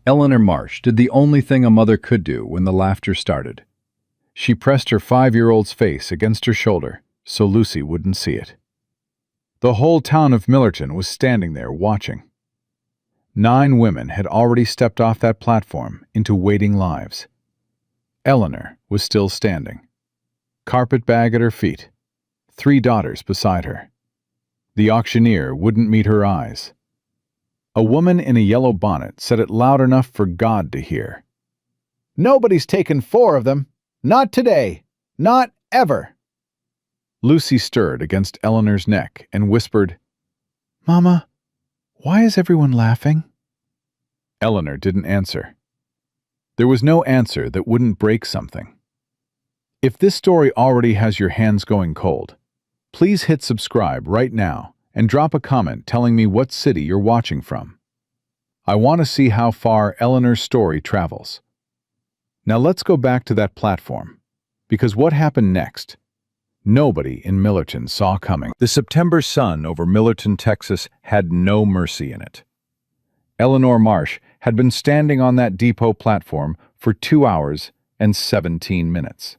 Eleanor Marsh did the only thing a mother could do when the laughter started. She pressed her 5-year-old's face against her shoulder so Lucy wouldn't see it. The whole town of Millerton was standing there watching. 9 women had already stepped off that platform into waiting lives. Eleanor was still standing, carpetbag at her feet, 3 daughters beside her. The auctioneer wouldn't meet her eyes. A woman in a yellow bonnet said it loud enough for God to hear. "Nobody's taken 4 of them. Not today. Not ever." Lucy stirred against Eleanor's neck and whispered, "Mama, why is everyone laughing?" Eleanor didn't answer. There was no answer that wouldn't break something. If this story already has your hands going cold, please hit subscribe right now and drop a comment telling me what city you're watching from. I want to see how far Eleanor's story travels. Now let's go back to that platform, because what happened next, nobody in Millerton saw coming. The September sun over Millerton, Texas had no mercy in it. Eleanor Marsh had been standing on that depot platform for 2 hours and 17 minutes.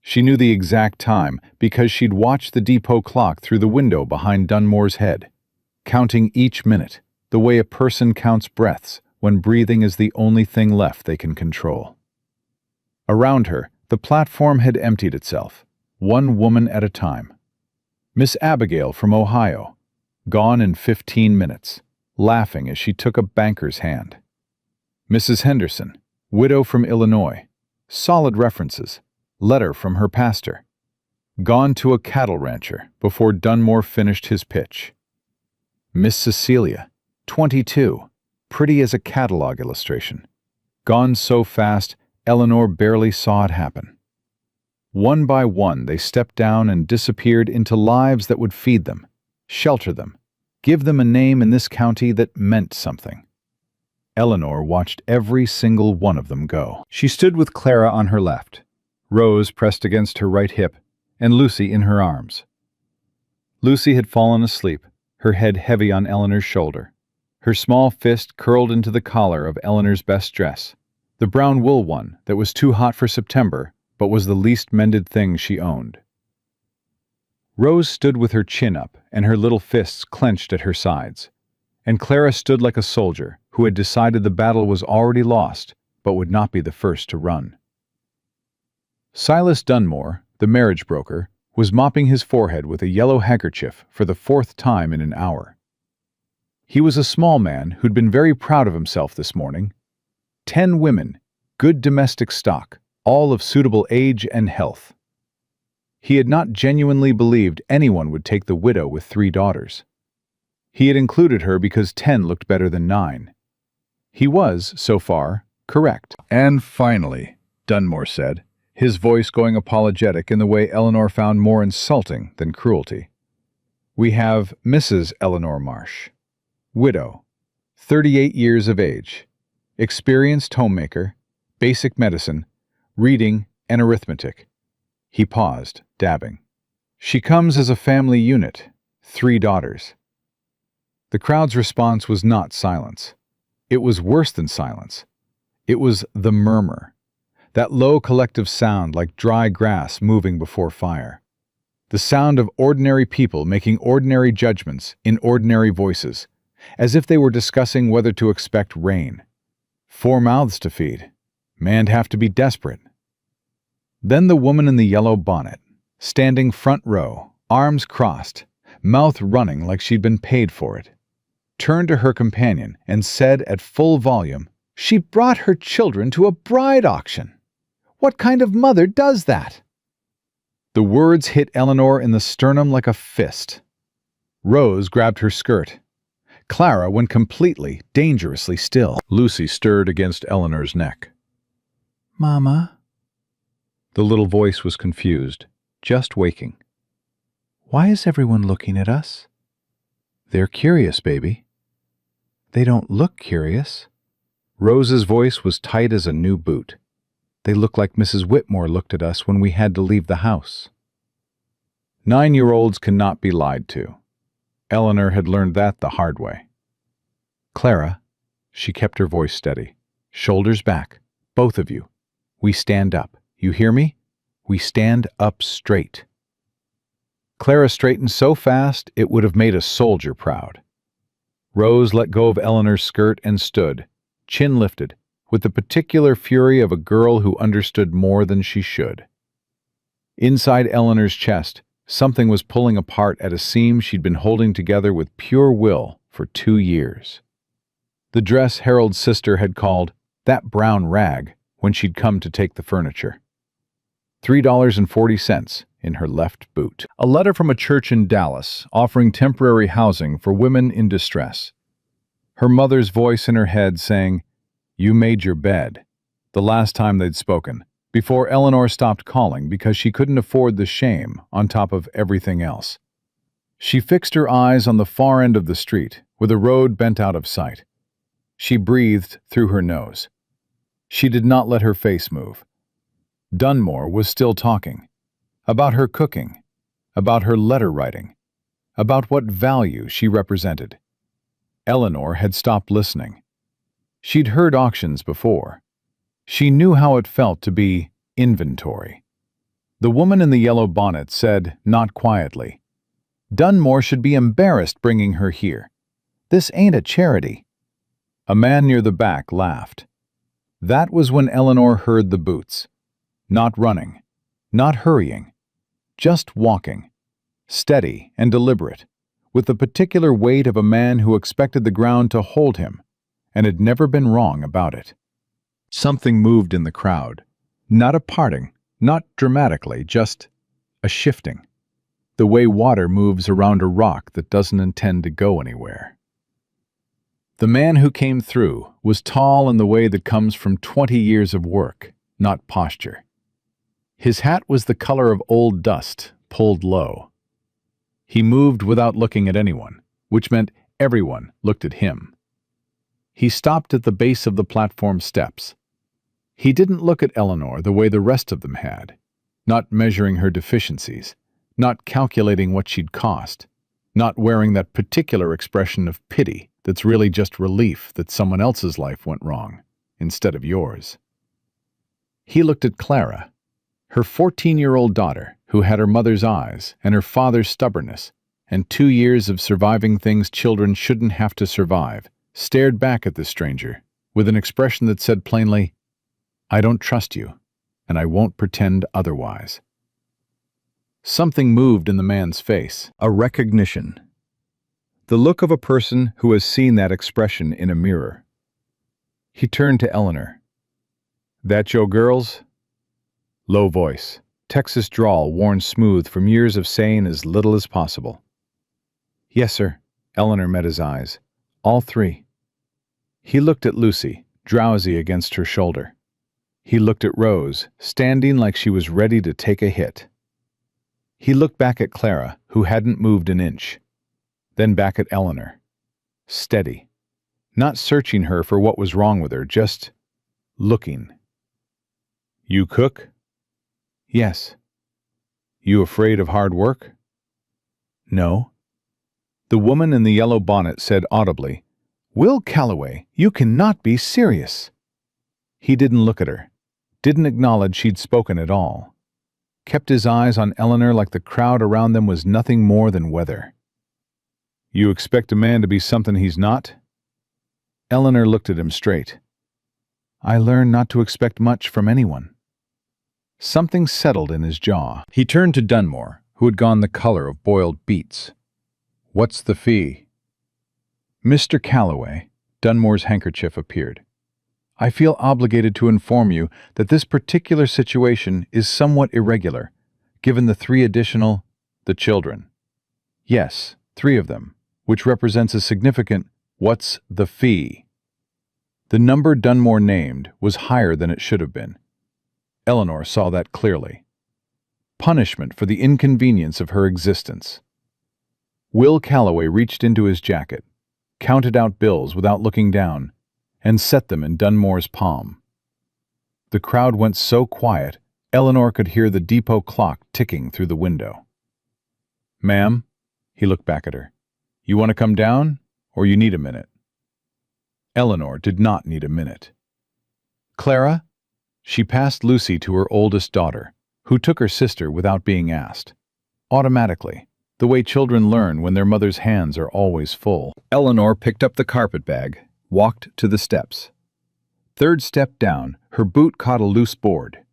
She knew the exact time because she'd watched the depot clock through the window behind Dunmore's head, counting each minute the way a person counts breaths when breathing is the only thing left they can control. Around her, the platform had emptied itself, one woman at a time. Miss Abigail from Ohio, gone in 15 minutes, laughing as she took a banker's hand. Mrs. Henderson, widow from Illinois, solid references, letter from her pastor. Gone to a cattle rancher before Dunmore finished his pitch. Miss Cecilia, 22, pretty as a catalog illustration. Gone so fast, Eleanor barely saw it happen. One by one, they stepped down and disappeared into lives that would feed them, shelter them, give them a name in this county that meant something. Eleanor watched every single one of them go. She stood with Clara on her left, Rose pressed against her right hip, and Lucy in her arms. Lucy had fallen asleep, her head heavy on Eleanor's shoulder. Her small fist curled into the collar of Eleanor's best dress, the brown wool one that was too hot for September but was the least mended thing she owned. Rose stood with her chin up and her little fists clenched at her sides, and Clara stood like a soldier who had decided the battle was already lost but would not be the first to run. Silas Dunmore, the marriage broker, was mopping his forehead with a yellow handkerchief for the 4th time in an hour. He was a small man who'd been very proud of himself this morning. 10 women, good domestic stock, all of suitable age and health. He had not genuinely believed anyone would take the widow with 3 daughters. He had included her because 10 looked better than 9. He was, so far, correct. "And finally," Dunmore said, his voice going apologetic in the way Eleanor found more insulting than cruelty. "We have Mrs. Eleanor Marsh, widow, 38 years of age, experienced homemaker, basic medicine, reading, and arithmetic." He paused, dabbing. "She comes as a family unit, 3 daughters." The crowd's response was not silence. It was worse than silence. It was the murmur, that low collective sound like dry grass moving before fire. The sound of ordinary people making ordinary judgments in ordinary voices, as if they were discussing whether to expect rain. 4 mouths to feed. Man'd have to be desperate. Then the woman in the yellow bonnet, standing front row, arms crossed, mouth running like she'd been paid for it, turned to her companion and said at full volume, "She brought her children to a bride auction. What kind of mother does that?" The words hit Eleanor in the sternum like a fist. Rose grabbed her skirt. Clara went completely, dangerously still. Lucy stirred against Eleanor's neck. "Mama?" The little voice was confused, just waking. "Why is everyone looking at us?" "They're curious, baby." "They don't look curious." Rose's voice was tight as a new boot. "They look like Mrs. Whitmore looked at us when we had to leave the house." 9-year-olds cannot be lied to. Eleanor had learned that the hard way. "Clara, She kept her voice steady. Shoulders back. Both of you. We stand up. You hear me? We stand up straight. Clara straightened so fast it would have made a soldier proud. Rose let go of Eleanor's skirt and stood, chin lifted, with the particular fury of a girl who understood more than she should. Inside Eleanor's chest, something was pulling apart at a seam she'd been holding together with pure will for 2 years. The dress Harold's sister had called that brown rag when she'd come to take the furniture. $3.40 in her left boot. A letter from a church in Dallas offering temporary housing for women in distress. Her mother's voice in her head saying, "You made your bed," the last time they'd spoken, before Eleanor stopped calling because she couldn't afford the shame on top of everything else. She fixed her eyes on the far end of the street, where the road bent out of sight. She breathed through her nose. She did not let her face move. Dunmore was still talking. About her cooking. About her letter writing. About what value she represented. Eleanor had stopped listening. She'd heard auctions before. She knew how it felt to be inventory. The woman in the yellow bonnet said, not quietly, "Dunmore should be embarrassed bringing her here. This ain't a charity." A man near the back laughed. That was when Eleanor heard the boots. Not running, not hurrying, just walking, steady and deliberate, with the particular weight of a man who expected the ground to hold him, and had never been wrong about it. Something moved in the crowd. Not a parting, not dramatically, just a shifting. The way water moves around a rock that doesn't intend to go anywhere. The man who came through was tall in the way that comes from 20 years of work, not posture. His hat was the color of old dust, pulled low. He moved without looking at anyone, which meant everyone looked at him. He stopped at the base of the platform steps. He didn't look at Eleanor the way the rest of them had, not measuring her deficiencies, not calculating what she'd cost, not wearing that particular expression of pity that's really just relief that someone else's life went wrong, instead of yours. He looked at Clara, her 14-year-old daughter who had her mother's eyes and her father's stubbornness, and 2 years of surviving things children shouldn't have to survive, stared back at the stranger with an expression that said plainly, "I don't trust you, and I won't pretend otherwise." Something moved in the man's face, a recognition. The look of a person who has seen that expression in a mirror. He turned to Eleanor. "That your girls?" Low voice, Texas drawl worn smooth from years of saying as little as possible. "Yes, sir." Eleanor met his eyes. "All 3. He looked at Lucy, drowsy against her shoulder. He looked at Rose, standing like she was ready to take a hit. He looked back at Clara, who hadn't moved an inch. Then back at Eleanor. Steady. Not searching her for what was wrong with her, just looking. "You cook?" "Yes." "You afraid of hard work?" "No." The woman in the yellow bonnet said audibly, "Will Calloway, you cannot be serious." He didn't look at her, didn't acknowledge she'd spoken at all. Kept his eyes on Eleanor like the crowd around them was nothing more than weather. "You expect a man to be something he's not?" Eleanor looked at him straight. "I learned not to expect much from anyone." Something settled in his jaw. He turned to Dunmore, who had gone the color of boiled beets. "What's the fee?" "Mr. Calloway," Dunmore's handkerchief appeared. "I feel obligated to inform you that this particular situation is somewhat irregular, given the 3 additional, the children. Yes, 3 of them, which represents a significant, what's the fee?" The number Dunmore named was higher than it should have been. Eleanor saw that clearly. Punishment for the inconvenience of her existence. Will Calloway reached into his jacket, counted out bills without looking down, and set them in Dunmore's palm. The crowd went so quiet, Eleanor could hear the depot clock ticking through the window. "Ma'am," he looked back at her, "you want to come down, or you need a minute?" Eleanor did not need a minute. Clara? She passed Lucy to her oldest daughter, who took her sister without being asked. Automatically, the way children learn when their mother's hands are always full. Eleanor picked up the carpet bag, walked to the steps. Third step down, her boot caught a loose board.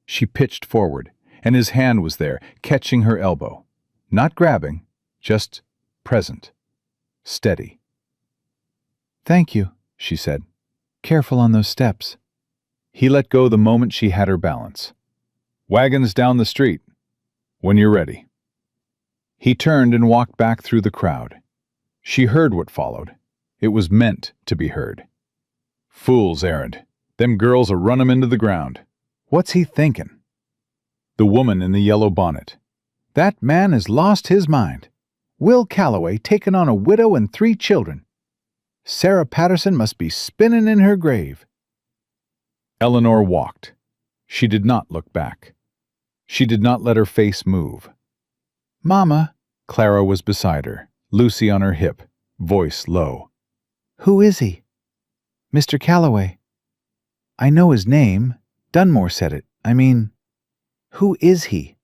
She pitched forward, and his hand was there, catching her elbow. Not grabbing, just present. Steady. "Thank you," she said. "Careful on those steps." He let go the moment she had her balance. "Wagons down the street. When you're ready." He turned and walked back through the crowd. She heard what followed. It was meant to be heard. "Fool's errand. Them girls will run him into the ground." "What's he thinking?" The woman in the yellow bonnet. "That man has lost his mind. Will Calloway taken on a widow and 3 children. Sarah Patterson must be spinning in her grave." Eleanor walked. She did not look back. She did not let her face move. "Mama," Clara was beside her, Lucy on her hip, voice low. "Who is he?" "Mr. Calloway." "I know his name. Dunmore said it. I mean, who is he?"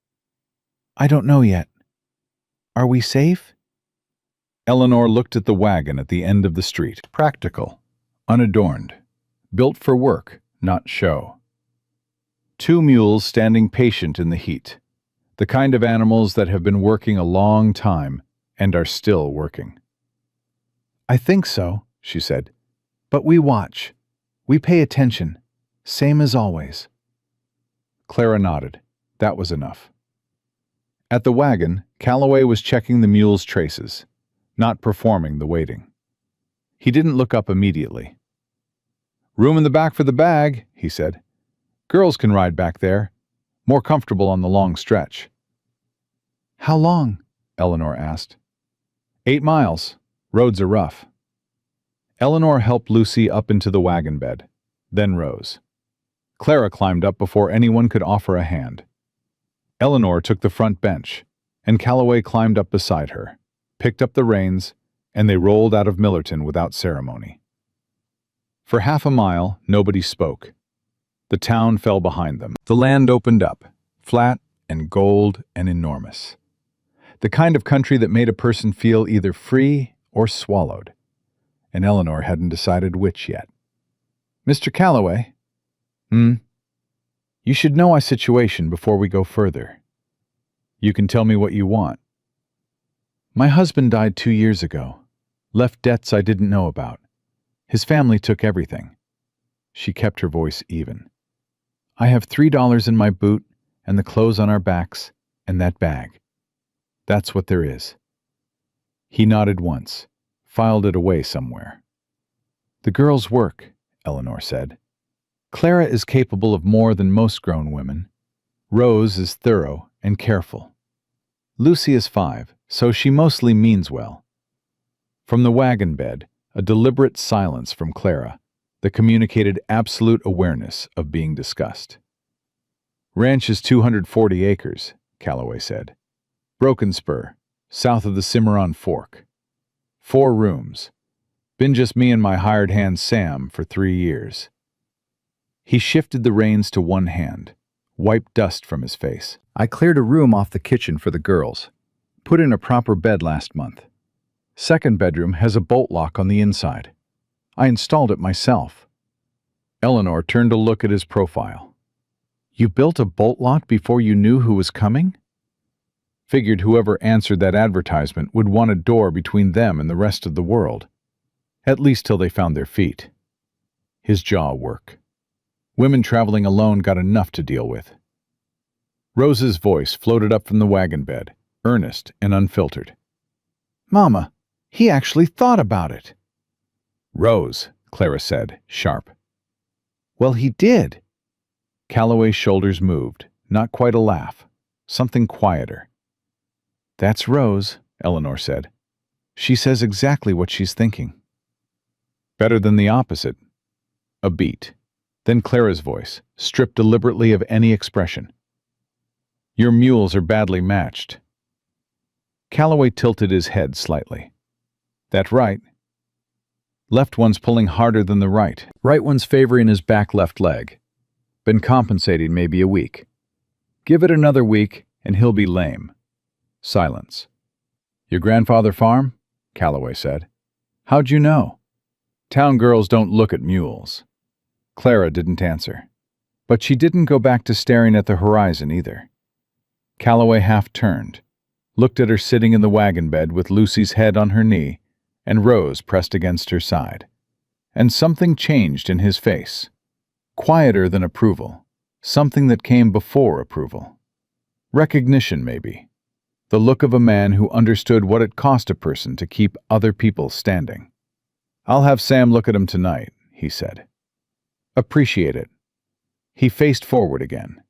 "I don't know yet. Are we safe?" Eleanor looked at the wagon at the end of the street. Practical, unadorned, built for work, not show. 2 mules standing patient in the heat, the kind of animals that have been working a long time and are still working. "I think so," she said. "But we watch. We pay attention, same as always." Clara nodded. That was enough. At the wagon, Calloway was checking the mule's traces, not performing the waiting. He didn't look up immediately. "Room in the back for the bag," he said. "Girls can ride back there. More comfortable on the long stretch." "How long?" Eleanor asked. 8 miles. Roads are rough." Eleanor helped Lucy up into the wagon bed, then rose. Clara climbed up before anyone could offer a hand. Eleanor took the front bench, and Calloway climbed up beside her, picked up the reins, and they rolled out of Millerton without ceremony. For half a mile, nobody spoke. The town fell behind them. The land opened up, flat and gold and enormous. The kind of country that made a person feel either free or swallowed. And Eleanor hadn't decided which yet. "Mr. Calloway?" "You should know our situation before we go further." "You can tell me what you want." "My husband died 2 years ago. Left debts I didn't know about. His family took everything." She kept her voice even. "I have $3 in my boot, and the clothes on our backs, and that bag. That's what there is." He nodded once, filed it away somewhere. "The girls work," Eleanor said. "Clara is capable of more than most grown women. Rose is thorough and careful. Lucy is 5, so she mostly means well." From the wagon bed, a deliberate silence from Clara that communicated absolute awareness of being discussed. "Ranch is 240 acres, Calloway said. Broken Spur, south of the Cimarron Fork. 4 rooms. Been just me and my hired hand Sam for 3 years. He shifted the reins to one hand, wiped dust from his face. "I cleared a room off the kitchen for the girls. Put in a proper bed last month. Second bedroom has a bolt lock on the inside. I installed it myself." Eleanor turned to look at his profile. "You built a bolt lock before you knew who was coming?" Figured whoever answered that advertisement would want a door between them and the rest of the world. At least till they found their feet. His jaw worked. Women traveling alone got enough to deal with. Rose's voice floated up from the wagon bed, earnest and unfiltered. "Mama, he actually thought about it." "Rose," Clara said, sharp. "Well, he did." Calloway's shoulders moved, not quite a laugh, something quieter. "That's Rose," Eleanor said. "She says exactly what she's thinking." "Better than the opposite." A beat. Then Clara's voice, stripped deliberately of any expression. "Your mules are badly matched." Calloway tilted his head slightly. "That right?" Left one's pulling harder than the right. Right one's favoring his back left leg. Been compensating maybe a week. Give it another week and he'll be lame. Silence. Your grandfather farm? Calloway said. How'd you know? Town girls don't look at mules. Clara didn't answer. But she didn't go back to staring at the horizon either. Calloway half turned, looked at her sitting in the wagon bed with Lucy's head on her knee and Rose pressed against her side. And something changed in his face. Quieter than approval. Something that came before approval. Recognition, maybe. The look of a man who understood what it cost a person to keep other people standing. I'll have Sam look at him tonight, he said. Appreciate it. He faced forward again.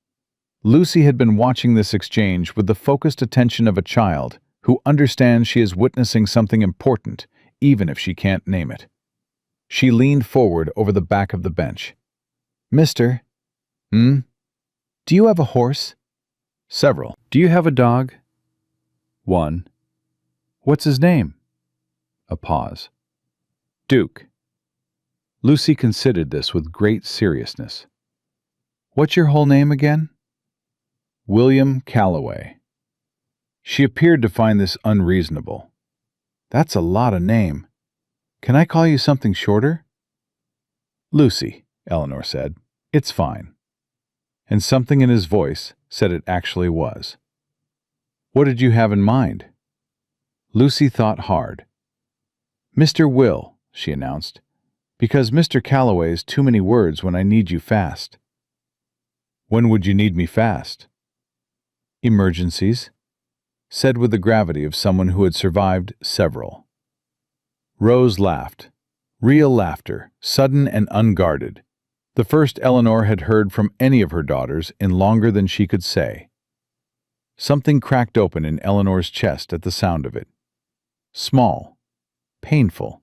Lucy had been watching this exchange with the focused attention of a child who understands she is witnessing something important, even if she can't name it. She leaned forward over the back of the bench. Mister, do you have a horse? Several. Do you have a dog? One. What's his name? A pause. Duke. Lucy considered this with great seriousness. What's your whole name again? William Calloway. She appeared to find this unreasonable. That's a lot of name. Can I call you something shorter? Lucy, Eleanor said. It's fine. And something in his voice said it actually was. What did you have in mind? Lucy thought hard. Mr. Will, she announced, because Mr. Calloway is too many words when I need you fast. When would you need me fast? Emergencies, said with the gravity of someone who had survived several. Rose laughed. Real laughter, sudden and unguarded. The first Eleanor had heard from any of her daughters in longer than she could say. Something cracked open in Eleanor's chest at the sound of it. Small, painful,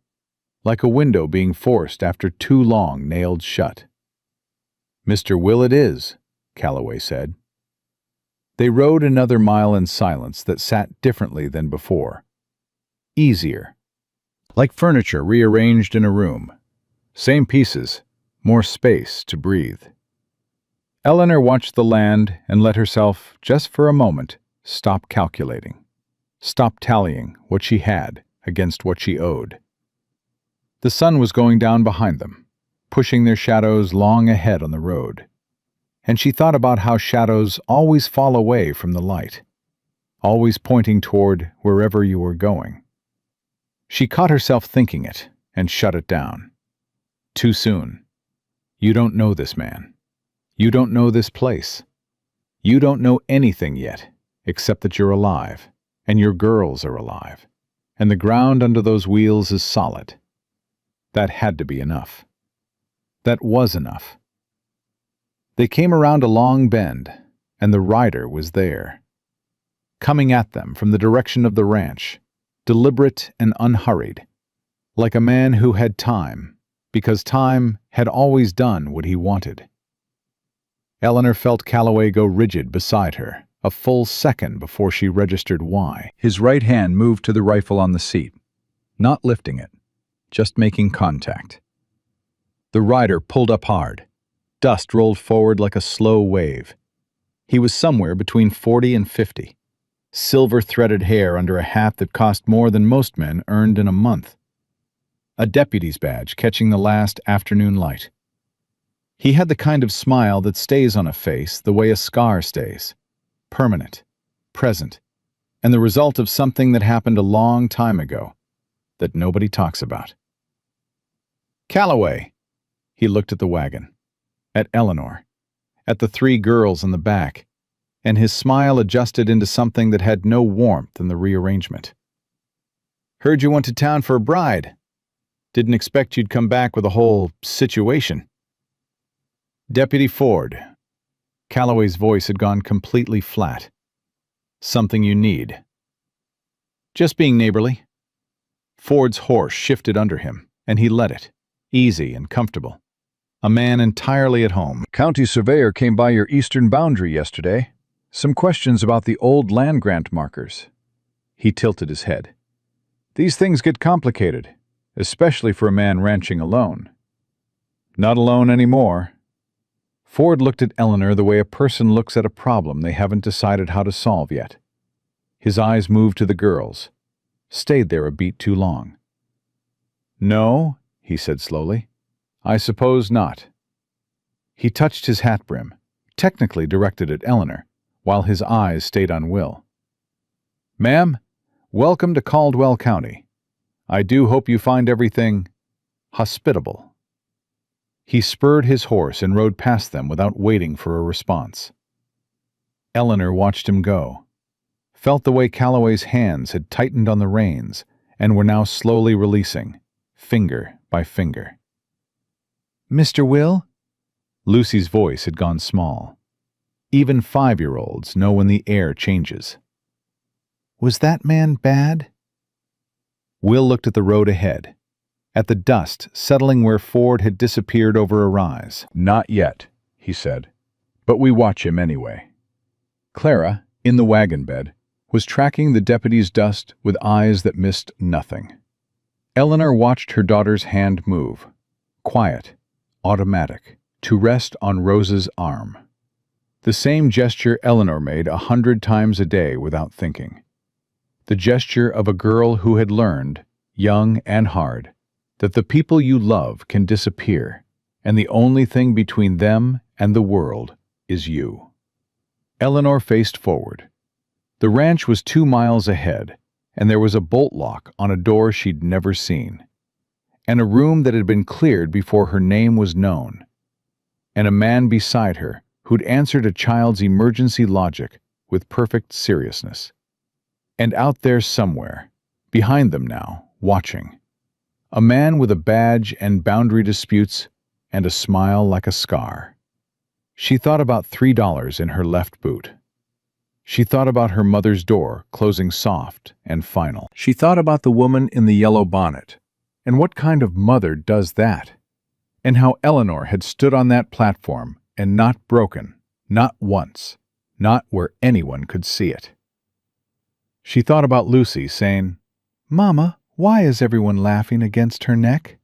like a window being forced after too long nailed shut. Mr. Will it is, Calloway said. They rode another mile in silence that sat differently than before. Easier. Like furniture rearranged in a room. Same pieces, more space to breathe. Eleanor watched the land and let herself, just for a moment, stop calculating. Stop tallying what she had against what she owed. The sun was going down behind them, pushing their shadows long ahead on the road. And she thought about how shadows always fall away from the light, always pointing toward wherever you were going. She caught herself thinking it and shut it down. Too soon. You don't know this man. You don't know this place. You don't know anything yet, except that you're alive, and your girls are alive, and the ground under those wheels is solid. That had to be enough. That was enough. They came around a long bend, and the rider was there. Coming at them from the direction of the ranch, deliberate and unhurried, like a man who had time, because time had always done what he wanted. Eleanor felt Calloway go rigid beside her, a full second before she registered why. His right hand moved to the rifle on the seat, not lifting it, just making contact. The rider pulled up hard. Dust rolled forward like a slow wave. He was somewhere between 40 and 50. Silver-threaded hair under a hat that cost more than most men earned in a month. A deputy's badge catching the last afternoon light. He had the kind of smile that stays on a face the way a scar stays. Permanent, present, and the result of something that happened a long time ago that nobody talks about. Calloway! He looked at the wagon, at Eleanor, at the three girls in the back, and his smile adjusted into something that had no warmth in the rearrangement. Heard you went to town for a bride. Didn't expect you'd come back with a whole situation. Deputy Ford. Calloway's voice had gone completely flat. Something you need. Just being neighborly. Ford's horse shifted under him, and he let it, easy and comfortable. A man entirely at home. County surveyor came by your eastern boundary yesterday. Some questions about the old land grant markers. He tilted his head. These things get complicated, especially for a man ranching alone. Not alone anymore. Ford looked at Eleanor the way a person looks at a problem they haven't decided how to solve yet. His eyes moved to the girls, stayed there a beat too long. "No," he said slowly. "I suppose not." He touched his hat brim, technically directed at Eleanor, while his eyes stayed on Will. "Ma'am, welcome to Caldwell County. I do hope you find everything hospitable." He spurred his horse and rode past them without waiting for a response. Eleanor watched him go, felt the way Calloway's hands had tightened on the reins and were now slowly releasing, finger by finger. "Mr. Will?" Lucy's voice had gone small. Even 5-year-olds know when the air changes. "Was that man bad?" Will looked at the road ahead, at the dust settling where Ford had disappeared over a rise. "Not yet," he said, "but we watch him anyway." Clara, in the wagon bed, was tracking the deputy's dust with eyes that missed nothing. Eleanor watched her daughter's hand move, quiet, automatic, to rest on Rose's arm. The same gesture Eleanor made 100 times a day without thinking. The gesture of a girl who had learned, young and hard, that the people you love can disappear, and the only thing between them and the world is you. Eleanor faced forward. The ranch was 2 miles ahead, and there was a bolt lock on a door she'd never seen, and a room that had been cleared before her name was known, and a man beside her who'd answered a child's emergency logic with perfect seriousness. And out there somewhere, behind them now, watching, a man with a badge and boundary disputes and a smile like a scar. She thought about $3 in her left boot. She thought about her mother's door closing soft and final. She thought about the woman in the yellow bonnet, and what kind of mother does that? And how Eleanor had stood on that platform and not broken, not once, not where anyone could see it. She thought about Lucy saying, "Mama, why is everyone laughing against her neck?"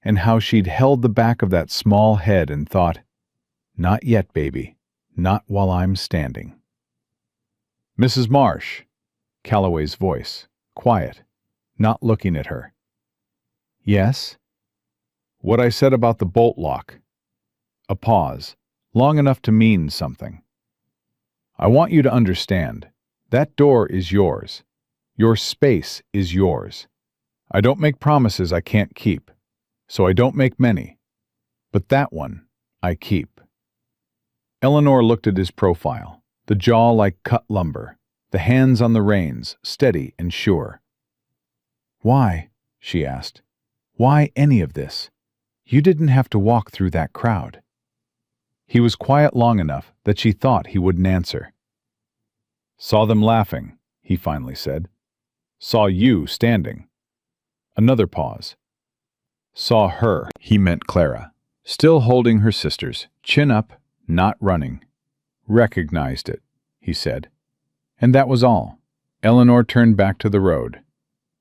And how she'd held the back of that small head and thought, "Not yet, baby, not while I'm standing." "Mrs. Marsh," Calloway's voice, quiet, not looking at her. "Yes?" "What I said about the bolt lock." A pause, long enough to mean something. "I want you to understand, that door is yours. Your space is yours. I don't make promises I can't keep, so I don't make many. But that one, I keep." Eleanor looked at his profile, the jaw like cut lumber, the hands on the reins, steady and sure. "Why?" she asked. "Why any of this? You didn't have to walk through that crowd." He was quiet long enough that she thought he wouldn't answer. "Saw them laughing," he finally said. "Saw you standing." Another pause. "Saw her," he meant Clara, still holding her sisters, chin up, not running. "Recognized it," he said. And that was all. Eleanor turned back to the road.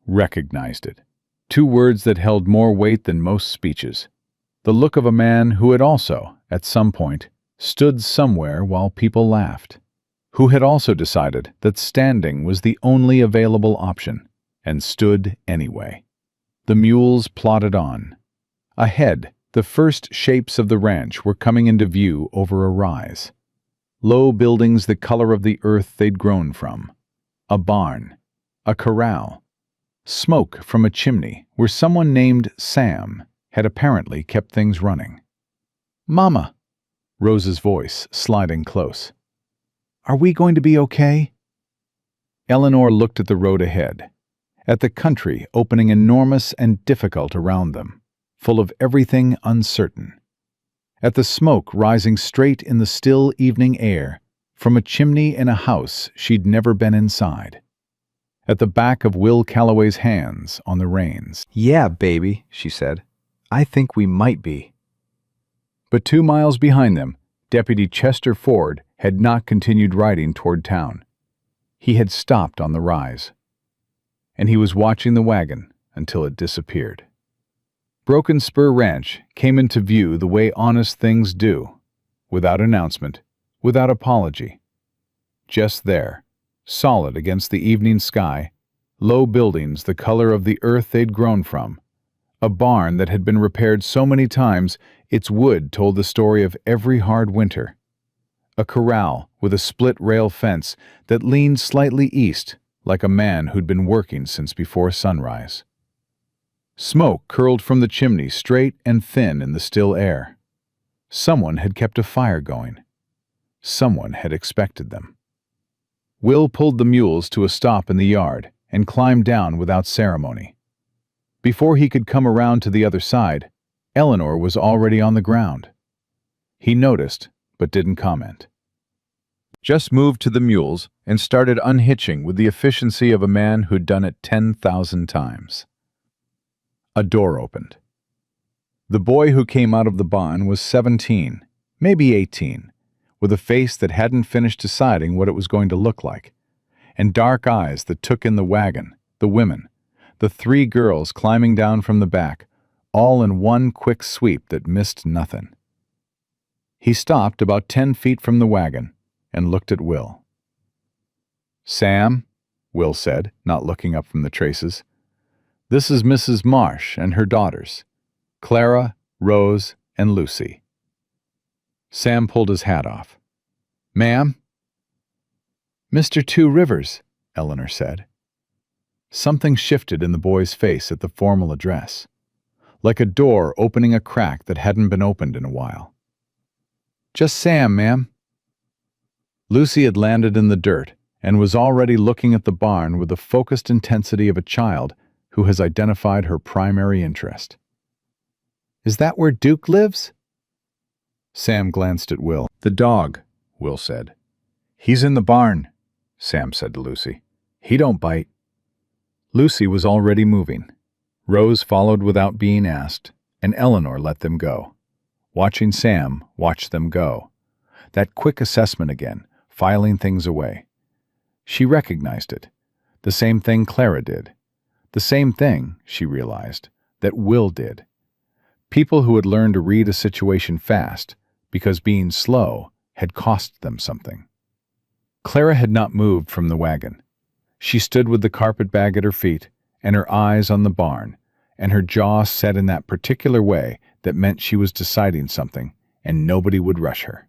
Recognized it. 2 words that held more weight than most speeches. The look of a man who had also, at some point, stood somewhere while people laughed. Who had also decided that standing was the only available option, and stood anyway. The mules plodded on. Ahead, the first shapes of the ranch were coming into view over a rise. Low buildings the color of the earth they'd grown from. A barn. A corral. Smoke from a chimney where someone named Sam had apparently kept things running. "Mama," Rose's voice sliding close. "Are we going to be okay?" Eleanor looked at the road ahead, at the country opening enormous and difficult around them, full of everything uncertain. At the smoke rising straight in the still evening air from a chimney in a house she'd never been inside. At the back of Will Calloway's hands on the reins. "Yeah, baby," she said. "I think we might be." But 2 miles behind them, Deputy Chester Ford had not continued riding toward town. He had stopped on the rise. And he was watching the wagon until it disappeared. Broken Spur Ranch came into view the way honest things do, without announcement, without apology. Just there, solid against the evening sky, low buildings the color of the earth they'd grown from, a barn that had been repaired so many times its wood told the story of every hard winter, a corral with a split-rail fence that leaned slightly east like a man who'd been working since before sunrise. Smoke curled from the chimney straight and thin in the still air. Someone had kept a fire going. Someone had expected them. Will pulled the mules to a stop in the yard and climbed down without ceremony. Before he could come around to the other side, Eleanor was already on the ground. He noticed, but didn't comment. Just moved to the mules and started unhitching with the efficiency of a man who'd done it 10,000 times. A door opened. The boy who came out of the barn was 17, maybe 18, with a face that hadn't finished deciding what it was going to look like, and dark eyes that took in the wagon, the women, the 3 girls climbing down from the back, all in one quick sweep that missed nothing. He stopped about 10 feet from the wagon and looked at Will. "Sam," Will said, not looking up from the traces, "this is Mrs. Marsh and her daughters, Clara, Rose, and Lucy." Sam pulled his hat off. "Ma'am?" "Mr. Two Rivers," Eleanor said. Something shifted in the boy's face at the formal address, like a door opening a crack that hadn't been opened in a while. "Just Sam, ma'am." Lucy had landed in the dirt and was already looking at the barn with the focused intensity of a child who has identified her primary interest. "Is that where Duke lives?" Sam glanced at Will. "The dog," Will said. "He's in the barn," Sam said to Lucy. "He don't bite." Lucy was already moving. Rose followed without being asked, and Eleanor let them go. Watching Sam watch them go. That quick assessment again, filing things away. She recognized it. The same thing Clara did. The same thing, she realized, that Will did. People who had learned to read a situation fast, because being slow had cost them something. Clara had not moved from the wagon. She stood with the carpet bag at her feet, and her eyes on the barn, and her jaw set in that particular way that meant she was deciding something, and nobody would rush her.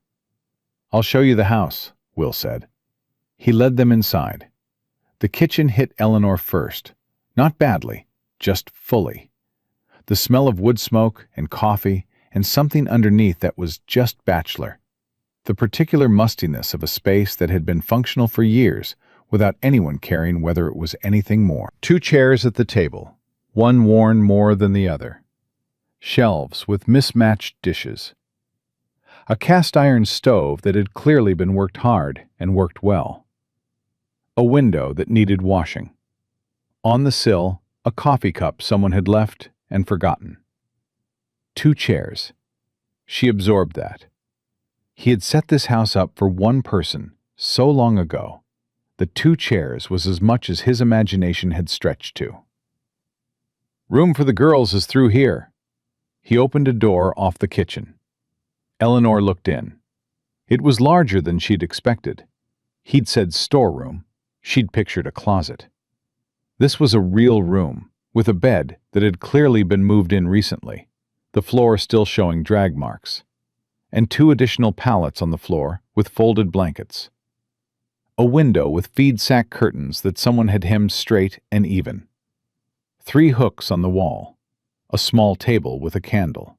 "I'll show you the house," Will said. He led them inside. The kitchen hit Eleanor first. Not badly, just fully. The smell of wood smoke and coffee and something underneath that was just bachelor. The particular mustiness of a space that had been functional for years without anyone caring whether it was anything more. 2 chairs at the table, one worn more than the other. Shelves with mismatched dishes. A cast-iron stove that had clearly been worked hard and worked well. A window that needed washing. On the sill, a coffee cup someone had left and forgotten. 2 chairs. She absorbed that. He had set this house up for one person so long ago. The 2 chairs was as much as his imagination had stretched to. "Room for the girls is through here." He opened a door off the kitchen. Eleanor looked in. It was larger than she'd expected. He'd said storeroom. She'd pictured a closet. This was a real room, with a bed that had clearly been moved in recently, the floor still showing drag marks, and 2 additional pallets on the floor with folded blankets. A window with feed sack curtains that someone had hemmed straight and even. 3 hooks on the wall. A small table with a candle.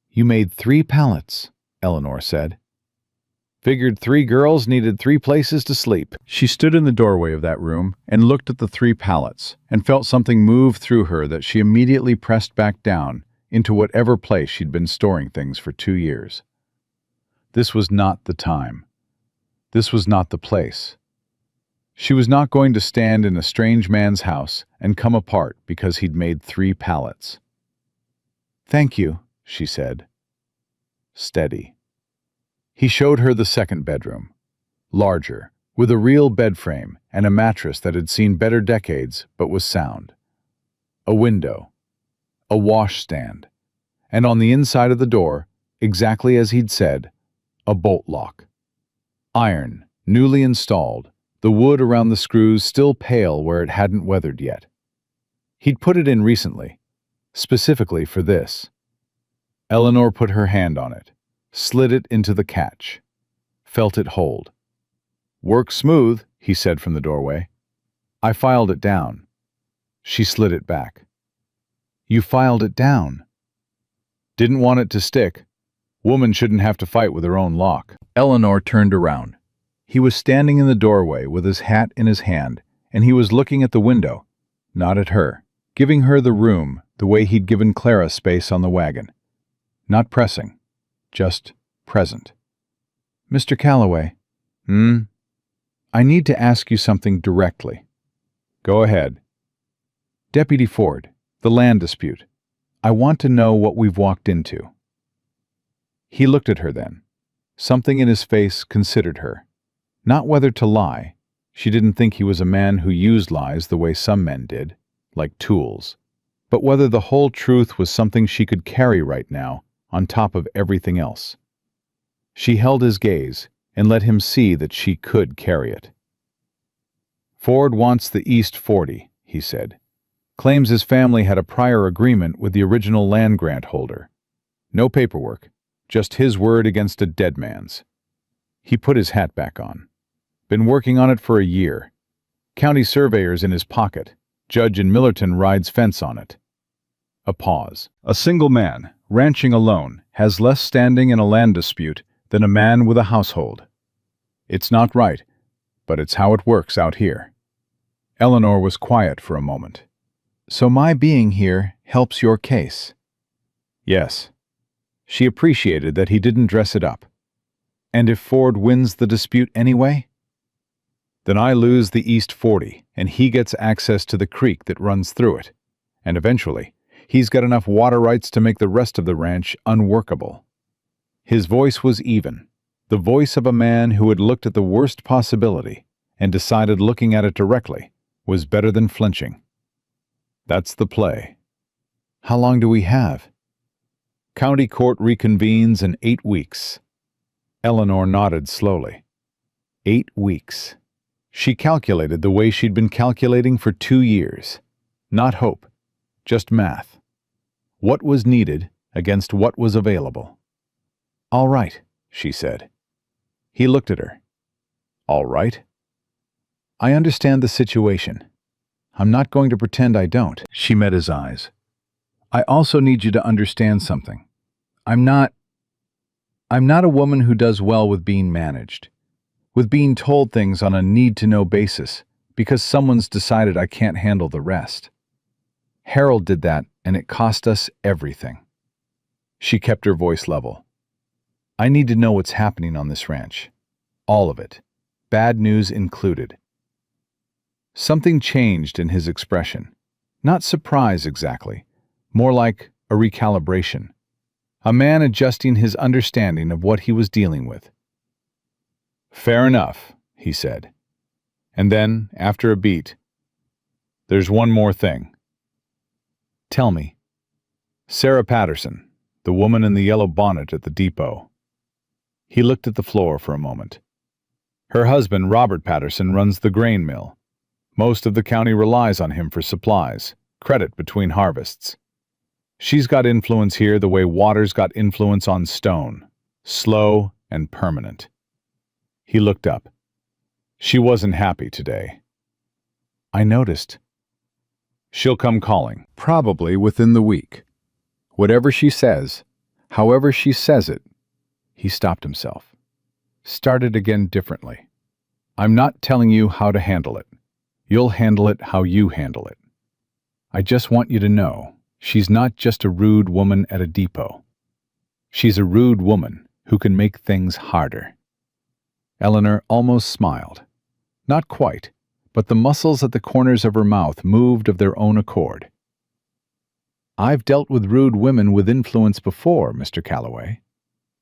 "You made 3 pallets," Eleanor said. "Figured 3 girls needed 3 places to sleep." She stood in the doorway of that room and looked at the 3 pallets and felt something move through her that she immediately pressed back down into whatever place she'd been storing things for 2 years. This was not the time. This was not the place. She was not going to stand in a strange man's house and come apart because he'd made 3 pallets. "Thank you," she said. Steady. He showed her the second bedroom. Larger, with a real bed frame and a mattress that had seen better decades but was sound. A window. a washstand, and on the inside of the door, exactly as he'd said, a bolt lock. Iron, newly installed, the wood around the screws still pale where it hadn't weathered yet. He'd put it in recently, specifically for this. Eleanor put her hand on it, slid it into the catch, felt it hold. "Works smooth," he said from the doorway. "I filed it down." She slid it back. "You filed it down?" "Didn't want it to stick. Woman shouldn't have to fight with her own lock." Eleanor turned around. He was standing in the doorway with his hat in his hand, and he was looking at the window, not at her, giving her the room the way he'd given Clara space on the wagon. Not pressing, just present. "Mr. Calloway." "I need to ask you something directly." "Go ahead." "Deputy Ford, the land dispute. I want to know what we've walked into." He looked at her then. Something in his face considered her. Not whether to lie. She didn't think he was a man who used lies the way some men did, like tools. But whether the whole truth was something she could carry right now, on top of everything else. She held his gaze and let him see that she could carry it. "Ford wants the East 40, he said. "Claims his family had a prior agreement with the original land grant holder. No paperwork, just his word against a dead man's." He put his hat back on. "Been working on it for a year. County surveyor's in his pocket. Judge in Millerton rides fence on it." A pause. "A single man, ranching alone, has less standing in a land dispute than a man with a household. It's not right, but it's how it works out here." Eleanor was quiet for a moment. "So my being here helps your case?" "Yes." She appreciated that he didn't dress it up. "And if Ford wins the dispute anyway?" "Then I lose the East 40, and he gets access to the creek that runs through it. And eventually, he's got enough water rights to make the rest of the ranch unworkable." His voice was even, the voice of a man who had looked at the worst possibility and decided looking at it directly was better than flinching. "That's the play." "How long do we have?" "County court reconvenes in 8 weeks." Eleanor nodded slowly. 8 weeks. She calculated the way she'd been calculating for 2 years. Not hope, just math. What was needed against what was available. "All right," she said. He looked at her. "All right?" "I understand the situation. I'm not going to pretend I don't." She met his eyes. "I also need you to understand something. I'm not a woman who does well with being managed, with being told things on a need-to-know basis because someone's decided I can't handle the rest. Harold did that, and it cost us everything." She kept her voice level. "I need to know what's happening on this ranch. All of it. Bad news included." Something changed in his expression. Not surprise exactly, more like a recalibration. A man adjusting his understanding of what he was dealing with. "Fair enough," he said. And then, after a beat, "There's one more thing." "Tell me." "Sarah Patterson, the woman in the yellow bonnet at the depot." He looked at the floor for a moment. "Her husband, Robert Patterson, runs the grain mill. Most of the county relies on him for supplies, credit between harvests. She's got influence here the way water's got influence on stone, slow and permanent." He looked up. "She wasn't happy today." "I noticed." "She'll come calling, probably within the week. Whatever she says, however she says it." He stopped himself. Started again differently. "I'm not telling you how to handle it. You'll handle it how you handle it. I just want you to know she's not just a rude woman at a depot. She's a rude woman who can make things harder." Eleanor almost smiled. Not quite, but the muscles at the corners of her mouth moved of their own accord. "I've dealt with rude women with influence before, Mr. Calloway.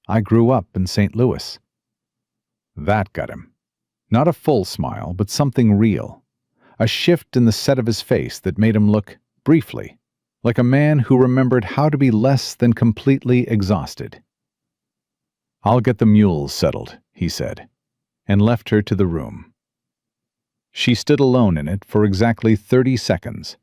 I grew up in St. Louis." That got him. Not a full smile, but something real. A shift in the set of his face that made him look, briefly, like a man who remembered how to be less than completely exhausted. "I'll get the mules settled," he said, and left her to the room. She stood alone in it for exactly 30 seconds,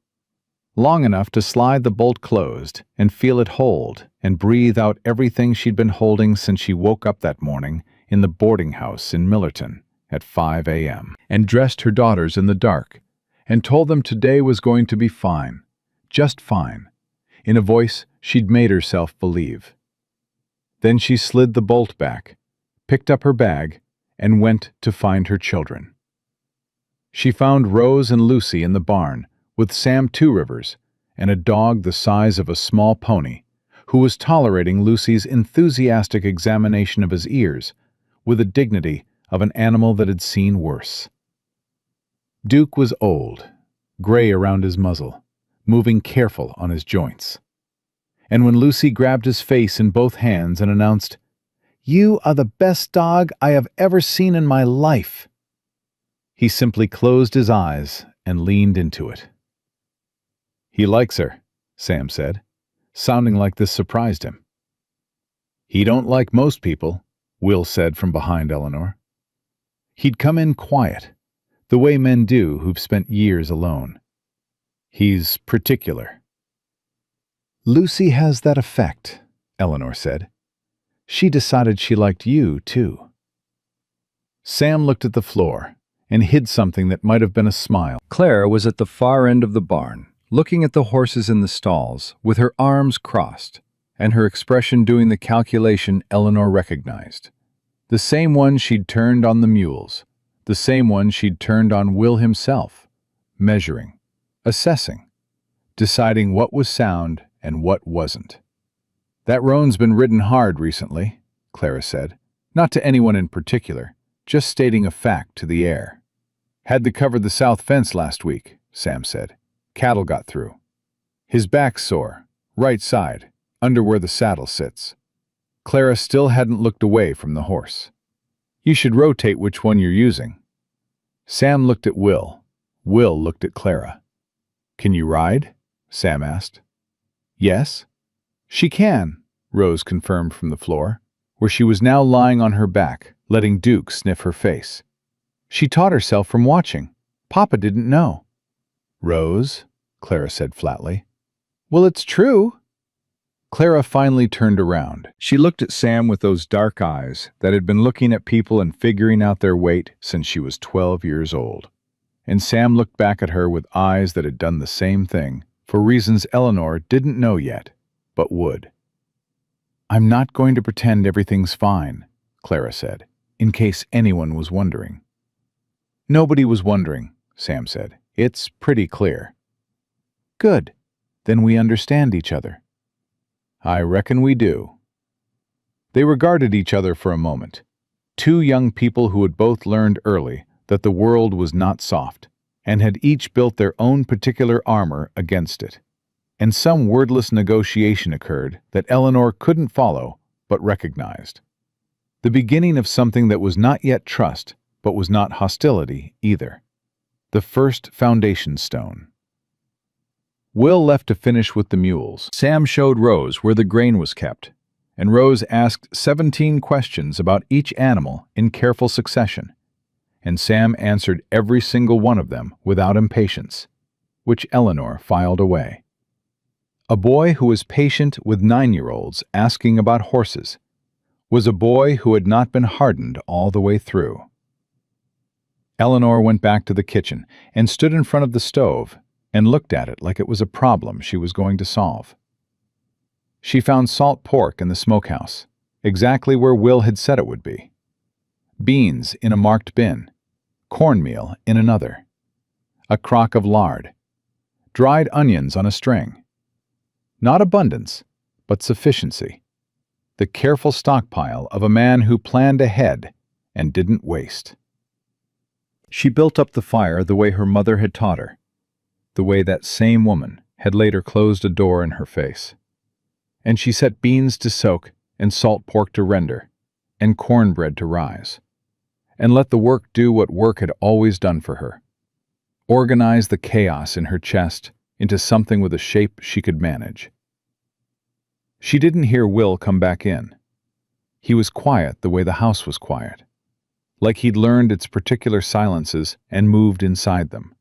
long enough to slide the bolt closed and feel it hold and breathe out everything she'd been holding since she woke up that morning in the boarding house in Millerton at 5 a.m. and dressed her daughters in the dark and told them today was going to be fine, just fine, in a voice she'd made herself believe. Then she slid the bolt back, picked up her bag, and went to find her children. She found Rose and Lucy in the barn with Sam Two Rivers and a dog the size of a small pony, who was tolerating Lucy's enthusiastic examination of his ears with the dignity of an animal that had seen worse. Duke was old, gray around his muzzle, moving careful on his joints. And when Lucy grabbed his face in both hands and announced, "You are the best dog I have ever seen in my life," he simply closed his eyes and leaned into it. "He likes her," Sam said, sounding like this surprised him. "He don't like most people," Will said from behind Eleanor. He'd come in quiet, the way men do who've spent years alone. "He's particular." "Lucy has that effect," Eleanor said. "She decided she liked you, too." Sam looked at the floor and hid something that might have been a smile. Clara was at the far end of the barn, looking at the horses in the stalls, with her arms crossed, and her expression doing the calculation Eleanor recognized. The same one she'd turned on the mules, the same one she'd turned on Will himself, measuring, assessing, deciding what was sound and what wasn't. "That roan's been ridden hard recently," Clara said, not to anyone in particular, just stating a fact to the air. "Had to cover the south fence last week," Sam said. "Cattle got through. His back's sore, right side, under where the saddle sits." Clara still hadn't looked away from the horse. "You should rotate which one you're using." Sam looked at Will. Will looked at Clara. "Can you ride?" Sam asked. "Yes." "She can," Rose confirmed from the floor, where she was now lying on her back, letting Duke sniff her face. "She taught herself from watching. Papa didn't know." "Rose," Clara said flatly. "Well, it's true." Clara finally turned around. She looked at Sam with those dark eyes that had been looking at people and figuring out their weight since she was 12 years old. And Sam looked back at her with eyes that had done the same thing, for reasons Eleanor didn't know yet, but would. "I'm not going to pretend everything's fine," Clara said, in case anyone was wondering. "Nobody was wondering," Sam said. "It's pretty clear." "Good. Then we understand each other." "I reckon we do." They regarded each other for a moment. Two young people who had both learned early that the world was not soft, and had each built their own particular armor against it. And some wordless negotiation occurred that Eleanor couldn't follow, but recognized. The beginning of something that was not yet trust, but was not hostility either. The first foundation stone. Will left to finish with the mules. Sam showed Rose where the grain was kept, and Rose asked 17 questions about each animal in careful succession, and Sam answered every single one of them without impatience, which Eleanor filed away. A boy who was patient with 9-year-olds asking about horses was a boy who had not been hardened all the way through. Eleanor went back to the kitchen and stood in front of the stove and looked at it like it was a problem she was going to solve. She found salt pork in the smokehouse, exactly where Will had said it would be. Beans in a marked bin, cornmeal in another, a crock of lard, dried onions on a string. Not abundance, but sufficiency. The careful stockpile of a man who planned ahead and didn't waste. She built up the fire the way her mother had taught her, the way that same woman had later closed a door in her face. And she set beans to soak and salt pork to render, and cornbread to rise, and let the work do what work had always done for her. Organize the chaos in her chest into something with a shape she could manage. She didn't hear Will come back in. He was quiet the way the house was quiet, like he'd learned its particular silences and moved inside them.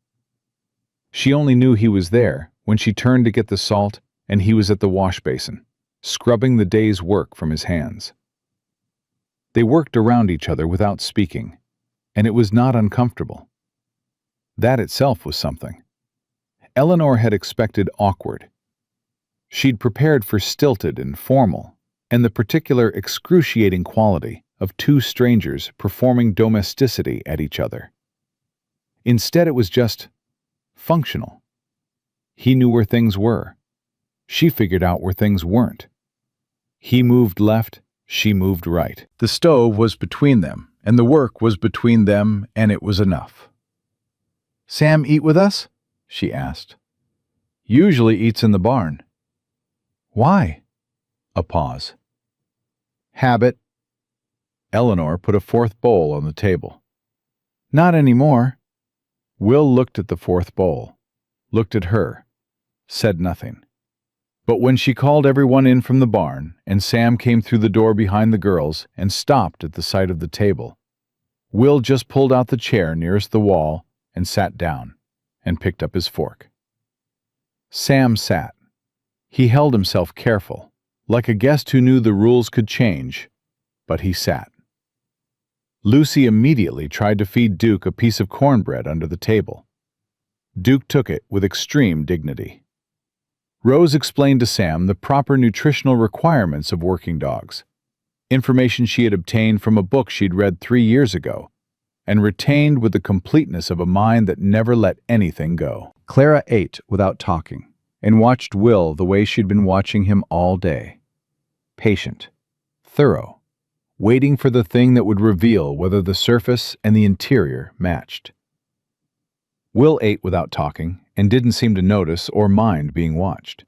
She only knew he was there when she turned to get the salt and he was at the wash basin, scrubbing the day's work from his hands. They worked around each other without speaking, and it was not uncomfortable. That itself was something. Eleanor had expected awkward. She'd prepared for stilted and formal, and the particular excruciating quality of two strangers performing domesticity at each other. Instead, it was just functional. He knew where things were. She figured out where things weren't. He moved left, she moved right. The stove was between them, and the work was between them, and it was enough. "Sam eat with us?" she asked. "Usually eats in the barn." "Why?" A pause. "Habit." Eleanor put a fourth bowl on the table. "Not anymore." Will looked at the fourth bowl, looked at her, said nothing. But when she called everyone in from the barn, and Sam came through the door behind the girls and stopped at the sight of the table, Will just pulled out the chair nearest the wall and sat down, and picked up his fork. Sam sat. He held himself careful, like a guest who knew the rules could change, but he sat. Lucy immediately tried to feed Duke a piece of cornbread under the table. Duke took it with extreme dignity. Rose explained to Sam the proper nutritional requirements of working dogs, information she had obtained from a book she'd read 3 years ago, and retained with the completeness of a mind that never let anything go. Clara ate without talking, and watched Will the way she'd been watching him all day. Patient, thorough, waiting for the thing that would reveal whether the surface and the interior matched. Will ate without talking, and didn't seem to notice or mind being watched.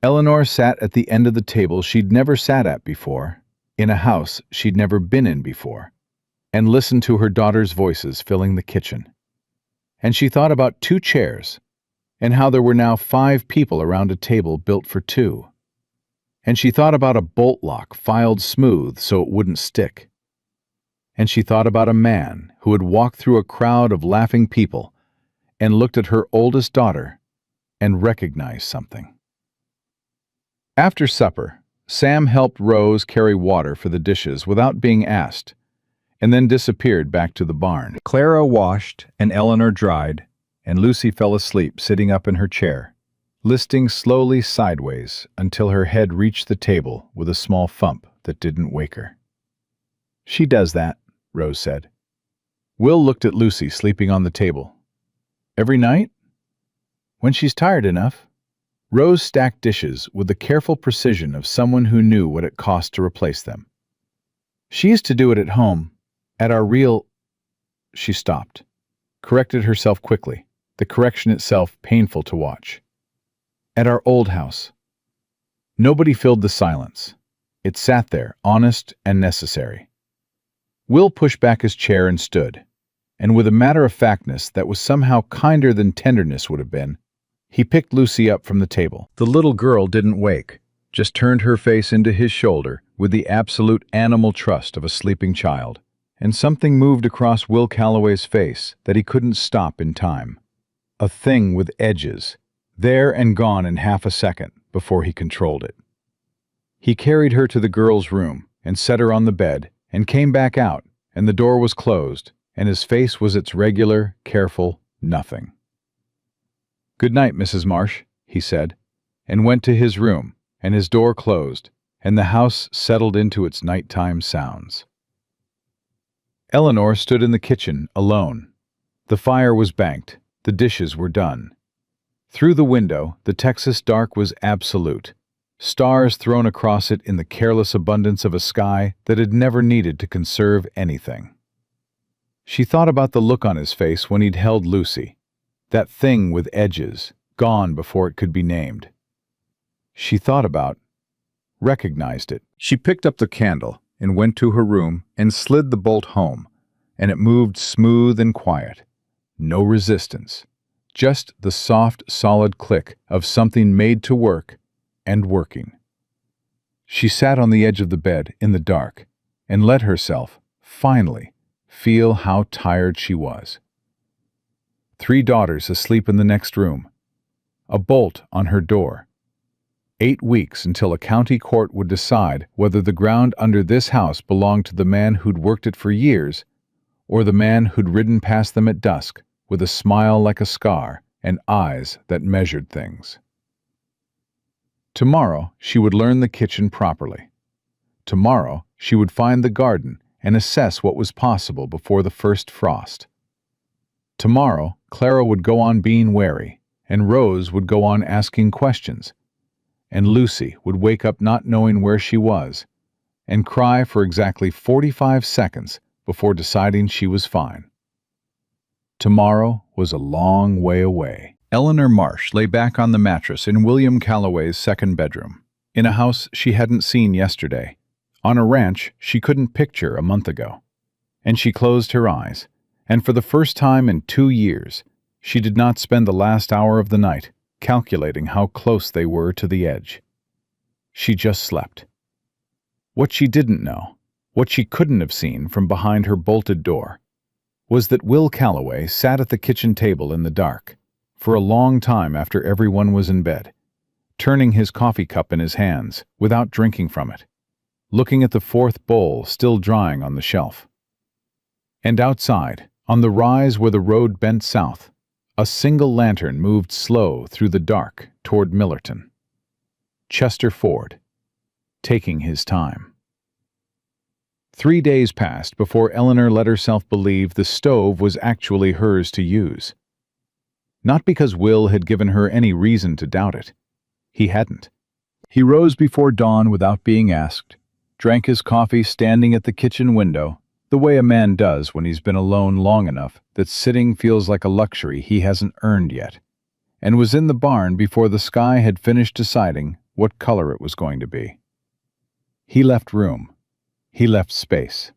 Eleanor sat at the end of the table she'd never sat at before, in a house she'd never been in before, and listened to her daughters' voices filling the kitchen. And she thought about 2 chairs, and how there were now 5 people around a table built for 2. And she thought about a bolt lock filed smooth so it wouldn't stick. And she thought about a man who had walked through a crowd of laughing people and looked at her oldest daughter and recognized something. After supper, Sam helped Rose carry water for the dishes without being asked, and then disappeared back to the barn. Clara washed and Eleanor dried, and Lucy fell asleep sitting up in her chair, listing slowly sideways until her head reached the table with a small thump that didn't wake her. "She does that," Rose said. Will looked at Lucy sleeping on the table. "Every night?" "When she's tired enough." Rose stacked dishes with the careful precision of someone who knew what it cost to replace them. "She used to do it at home, at our real—" She stopped, corrected herself quickly, the correction itself painful to watch. "At our old house." Nobody filled the silence. It sat there, honest and necessary. Will pushed back his chair and stood, and with a matter-of-factness that was somehow kinder than tenderness would have been, he picked Lucy up from the table. The little girl didn't wake, just turned her face into his shoulder with the absolute animal trust of a sleeping child, and something moved across Will Calloway's face that he couldn't stop in time. A thing with edges, there and gone in half a second before he controlled it. He carried her to the girl's room and set her on the bed and came back out, and the door was closed, and his face was its regular, careful nothing. "Good night, Mrs. Marsh," he said, and went to his room, and his door closed, and the house settled into its nighttime sounds. Eleanor stood in the kitchen, alone. The fire was banked, the dishes were done. Through the window, the Texas dark was absolute, stars thrown across it in the careless abundance of a sky that had never needed to conserve anything. She thought about the look on his face when he'd held Lucy, that thing with edges, gone before it could be named. She thought about, recognized it. She picked up the candle and went to her room and slid the bolt home, and it moved smooth and quiet. No resistance, Just the soft, solid click of something made to work and working. She sat on the edge of the bed in the dark and let herself, finally, feel how tired she was. 3 daughters asleep in the next room. A bolt on her door. 8 weeks until a county court would decide whether the ground under this house belonged to the man who'd worked it for years or the man who'd ridden past them at dusk with a smile like a scar and eyes that measured things. Tomorrow she would learn the kitchen properly. Tomorrow she would find the garden and assess what was possible before the first frost. Tomorrow Clara would go on being wary, and Rose would go on asking questions, and Lucy would wake up not knowing where she was, and cry for exactly 45 seconds before deciding she was fine. Tomorrow was a long way away. Eleanor Marsh lay back on the mattress in William Calloway's second bedroom, in a house she hadn't seen yesterday, on a ranch she couldn't picture a month ago. And she closed her eyes, and for the first time in 2 years, she did not spend the last hour of the night calculating how close they were to the edge. She just slept. What she didn't know, what she couldn't have seen from behind her bolted door, was that Will Calloway sat at the kitchen table in the dark, for a long time after everyone was in bed, turning his coffee cup in his hands without drinking from it, looking at the 4th bowl still drying on the shelf. And outside, on the rise where the road bent south, a single lantern moved slow through the dark toward Millerton. Chester Ford, taking his time. 3 days passed before Eleanor let herself believe the stove was actually hers to use. Not because Will had given her any reason to doubt it. He hadn't. He rose before dawn without being asked, drank his coffee standing at the kitchen window, the way a man does when he's been alone long enough that sitting feels like a luxury he hasn't earned yet, and was in the barn before the sky had finished deciding what color it was going to be. He left room. He left space.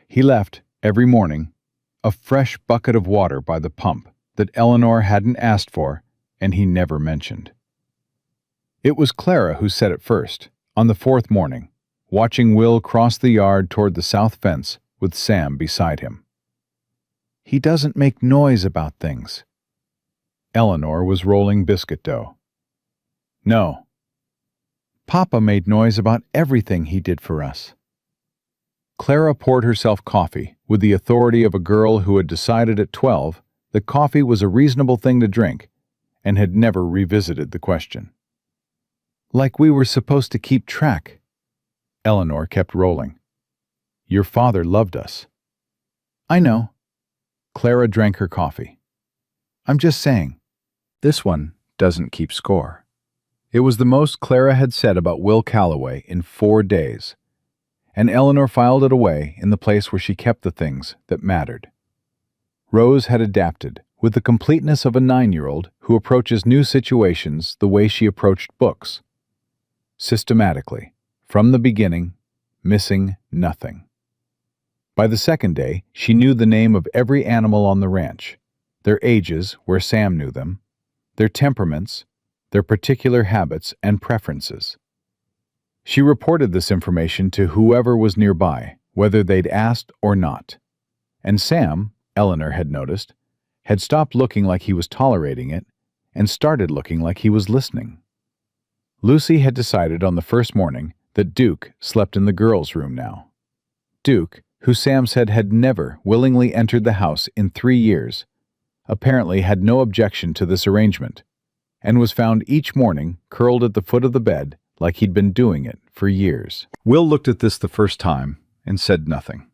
He left, every morning, a fresh bucket of water by the pump that Eleanor hadn't asked for and he never mentioned. It was Clara who said it first, on the 4th morning, watching Will cross the yard toward the south fence with Sam beside him. "He doesn't make noise about things." Eleanor was rolling biscuit dough. "No. Papa made noise about everything he did for us." Clara poured herself coffee with the authority of a girl who had decided at 12 that coffee was a reasonable thing to drink and had never revisited the question. "Like we were supposed to keep track." Eleanor kept rolling. "Your father loved us." "I know." Clara drank her coffee. "I'm just saying, this one doesn't keep score." It was the most Clara had said about Will Calloway in 4 days, and Eleanor filed it away in the place where she kept the things that mattered. Rose had adapted with the completeness of a 9-year-old who approaches new situations the way she approached books. Systematically, from the beginning, missing nothing. By the second day, she knew the name of every animal on the ranch, their ages where Sam knew them, their temperaments, their particular habits and preferences. She reported this information to whoever was nearby, whether they'd asked or not. And Sam, Eleanor had noticed, had stopped looking like he was tolerating it and started looking like he was listening. Lucy had decided on the first morning that Duke slept in the girls' room now. Duke, who Sam said had never willingly entered the house in 3 years, apparently had no objection to this arrangement, and was found each morning curled at the foot of the bed like he'd been doing it for years. Will looked at this the first time and said nothing.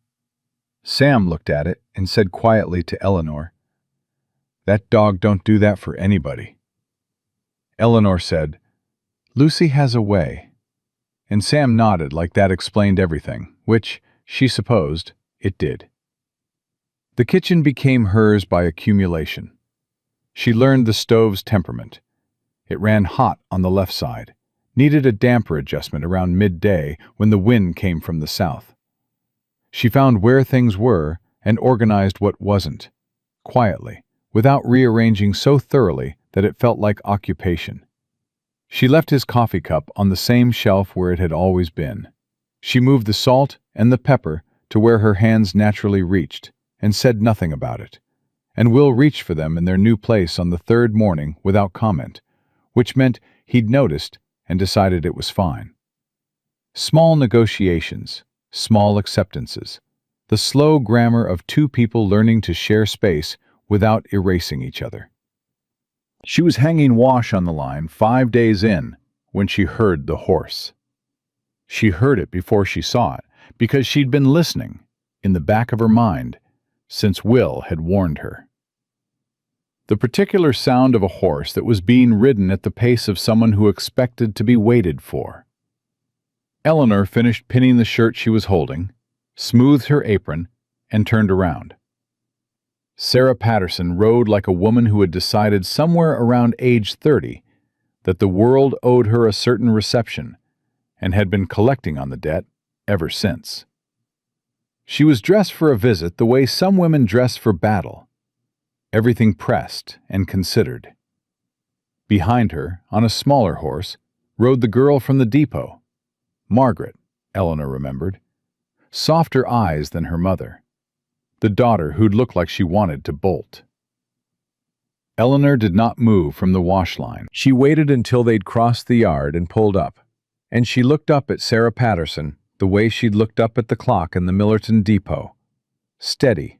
Sam looked at it and said quietly to Eleanor, "That dog don't do that for anybody." Eleanor said, "Lucy has a way." And Sam nodded like that explained everything, which, she supposed, it did. The kitchen became hers by accumulation. She learned the stove's temperament. It ran hot on the left side, needed a damper adjustment around midday when the wind came from the south. She found where things were and organized what wasn't, quietly, without rearranging so thoroughly that it felt like occupation. She left his coffee cup on the same shelf where it had always been. She moved the salt and the pepper to where her hands naturally reached, and said nothing about it. And Will reached for them in their new place on the third morning without comment, which meant he'd noticed and decided it was fine. Small negotiations, small acceptances, the slow grammar of two people learning to share space without erasing each other. She was hanging wash on the line 5 days in when she heard the horse. She heard it before she saw it because she'd been listening, in the back of her mind, since Will had warned her. The particular sound of a horse that was being ridden at the pace of someone who expected to be waited for. Eleanor finished pinning the shirt she was holding, smoothed her apron, and turned around. Sarah Patterson rode like a woman who had decided somewhere around age 30 that the world owed her a certain reception and had been collecting on the debt ever since. She was dressed for a visit the way some women dress for battle, everything pressed and considered. Behind her, on a smaller horse, rode the girl from the depot, Margaret, Eleanor remembered, softer eyes than her mother, the daughter who'd looked like she wanted to bolt. Eleanor did not move from the wash line. She waited until they'd crossed the yard and pulled up, and she looked up at Sarah Patterson the way she'd looked up at the clock in the Millerton depot, steady,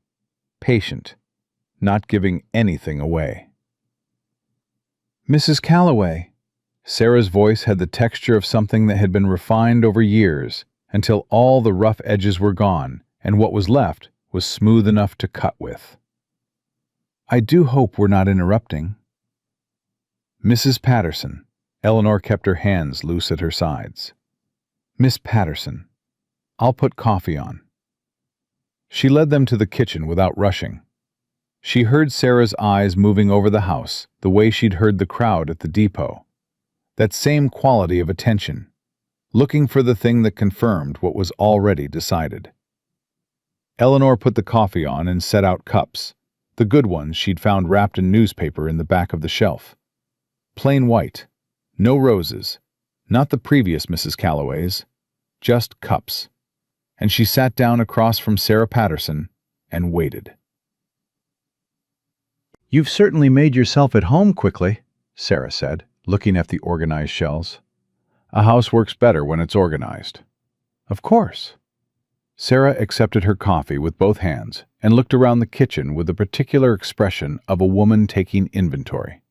patient, not giving anything away. "Mrs. Calloway." Sarah's voice had the texture of something that had been refined over years until all the rough edges were gone and what was left was smooth enough to cut with. "I do hope we're not interrupting." "Mrs. Patterson." Eleanor kept her hands loose at her sides. "Miss Patterson, I'll put coffee on." She led them to the kitchen without rushing. She heard Sarah's eyes moving over the house the way she'd heard the crowd at the depot. That same quality of attention, looking for the thing that confirmed what was already decided. Eleanor put the coffee on and set out cups, the good ones she'd found wrapped in newspaper in the back of the shelf. Plain white, no roses, not the previous Mrs. Calloway's, just cups. And she sat down across from Sarah Patterson and waited. "You've certainly made yourself at home quickly," Sarah said, looking at the organized shelves. "A house works better when it's organized." "Of course." Sarah accepted her coffee with both hands and looked around the kitchen with the particular expression of a woman taking inventory.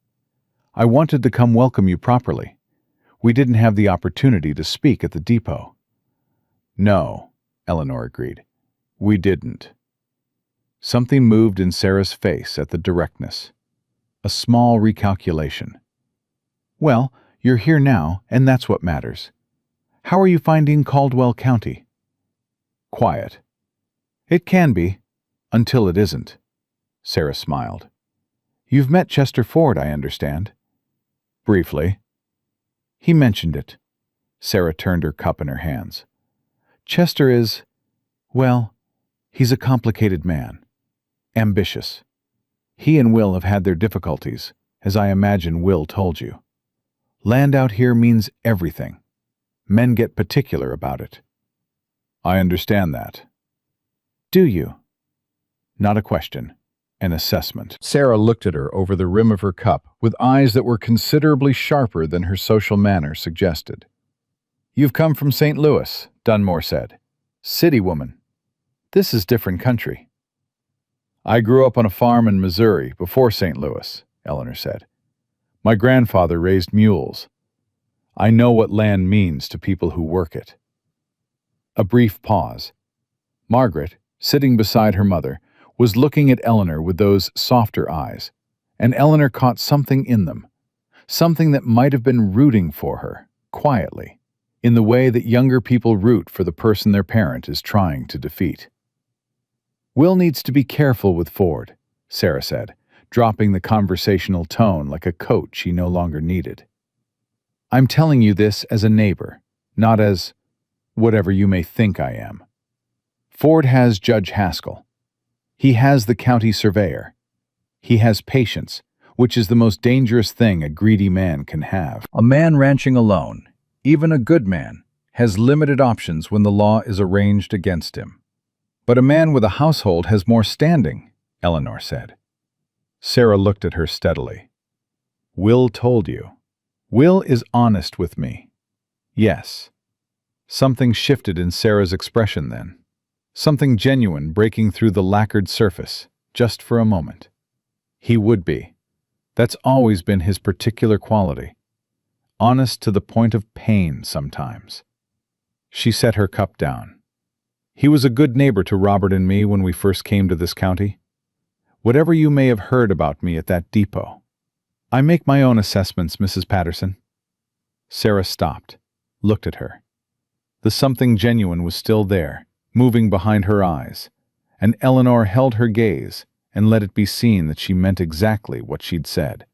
"I wanted to come welcome you properly. We didn't have the opportunity to speak at the depot." "No," Eleanor agreed. "We didn't." Something moved in Sarah's face at the directness. A small recalculation. "Well, you're here now, and that's what matters. How are you finding Caldwell County?" "Quiet." "It can be, until it isn't." Sarah smiled. "You've met Chester Ford, I understand." "Briefly." "He mentioned it." Sarah turned her cup in her hands. "Chester is, well, he's a complicated man. Ambitious. He and Will have had their difficulties, as I imagine Will told you. Land out here means everything. Men get particular about it." "I understand that." "Do you?" Not a question, an assessment. Sarah looked at her over the rim of her cup with eyes that were considerably sharper than her social manner suggested. "You've come from St. Louis," Dunmore said. "City woman. This is different country." "I grew up on a farm in Missouri before St. Louis," Eleanor said. "My grandfather raised mules. I know what land means to people who work it." A brief pause. Margaret, sitting beside her mother, was looking at Eleanor with those softer eyes, and Eleanor caught something in them, something that might have been rooting for her, quietly, in the way that younger people root for the person their parent is trying to defeat. "Will needs to be careful with Ford," Sarah said, dropping the conversational tone like a coat she no longer needed. "I'm telling you this as a neighbor, not as whatever you may think I am. Ford has Judge Haskell. He has the county surveyor. He has patience, which is the most dangerous thing a greedy man can have. A man ranching alone, even a good man, has limited options when the law is arranged against him. But a man with a household has more standing, Eleanor said. Sarah looked at her steadily. Will told you. Will is honest with me. Yes. Something shifted in Sarah's expression then. Something genuine breaking through the lacquered surface, just for a moment. He would be. That's always been his particular quality. Honest to the point of pain sometimes. She set her cup down. He was a good neighbor to Robert and me when we first came to this county. Whatever you may have heard about me at that depot, I make my own assessments, Mrs. Patterson. Sarah stopped, looked at her. The something genuine was still there, moving behind her eyes, and Eleanor held her gaze and let it be seen that she meant exactly what she'd said.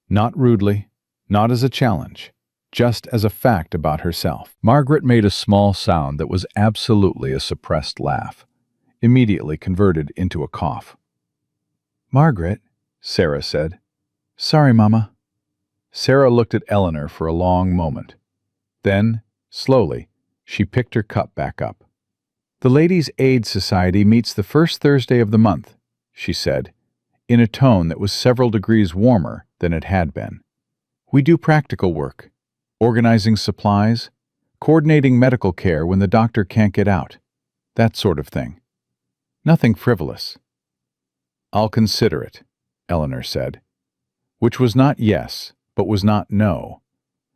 Not rudely, not as a challenge, just as a fact about herself. Margaret made a small sound that was absolutely a suppressed laugh, immediately converted into a cough. Margaret, Sarah said. Sorry, Mama. Sarah looked at Eleanor for a long moment. Then, slowly, she picked her cup back up. The Ladies' Aid Society meets the first Thursday of the month, she said, in a tone that was several degrees warmer than it had been. We do practical work, organizing supplies, coordinating medical care when the doctor can't get out, that sort of thing. Nothing frivolous. I'll consider it, Eleanor said, which was not yes, but was not no,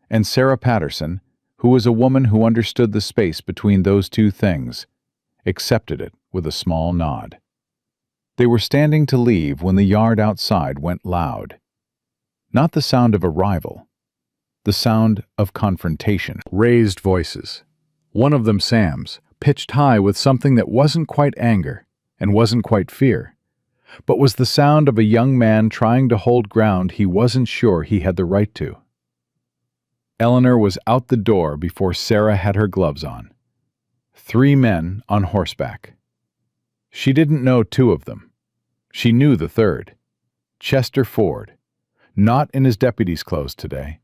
and Sarah Patterson, who was a woman who understood the space between those two things, accepted it with a small nod. They were standing to leave when the yard outside went loud. Not the sound of arrival, the sound of confrontation. Raised voices. One of them, Sam's, pitched high with something that wasn't quite anger and wasn't quite fear, but was the sound of a young man trying to hold ground he wasn't sure he had the right to. Eleanor was out the door before Sarah had her gloves on. 3 men on horseback. She didn't know 2 of them. She knew the third. Chester Ford, not in his deputy's clothes today.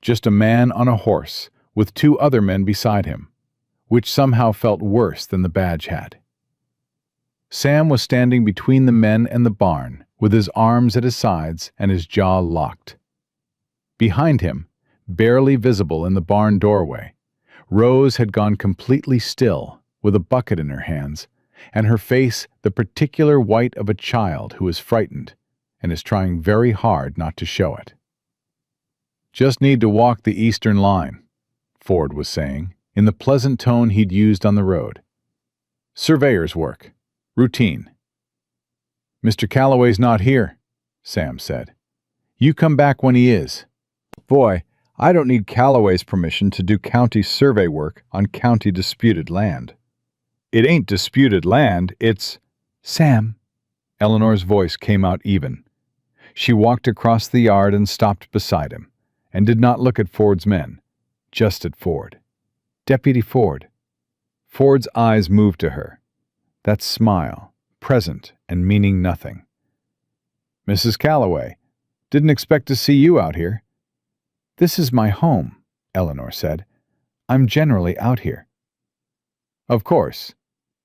Just a man on a horse with 2 other men beside him, which somehow felt worse than the badge had. Sam was standing between the men and the barn, with his arms at his sides and his jaw locked. Behind him, barely visible in the barn doorway, Rose had gone completely still, with a bucket in her hands, and her face the particular white of a child who is frightened and is trying very hard not to show it. Just need to walk the eastern line, Ford was saying, in the pleasant tone he'd used on the road. Surveyor's work. Routine. Mr. Calloway's not here, Sam said. You come back when he is. Boy, I don't need Calloway's permission to do county survey work on county disputed land. It ain't disputed land, it's... Sam. Eleanor's voice came out even. She walked across the yard and stopped beside him, and did not look at Ford's men, just at Ford. Deputy Ford. Ford's eyes moved to her. That smile, present and meaning nothing. Mrs. Calloway, didn't expect to see you out here. This is my home, Eleanor said. I'm generally out here. Of course.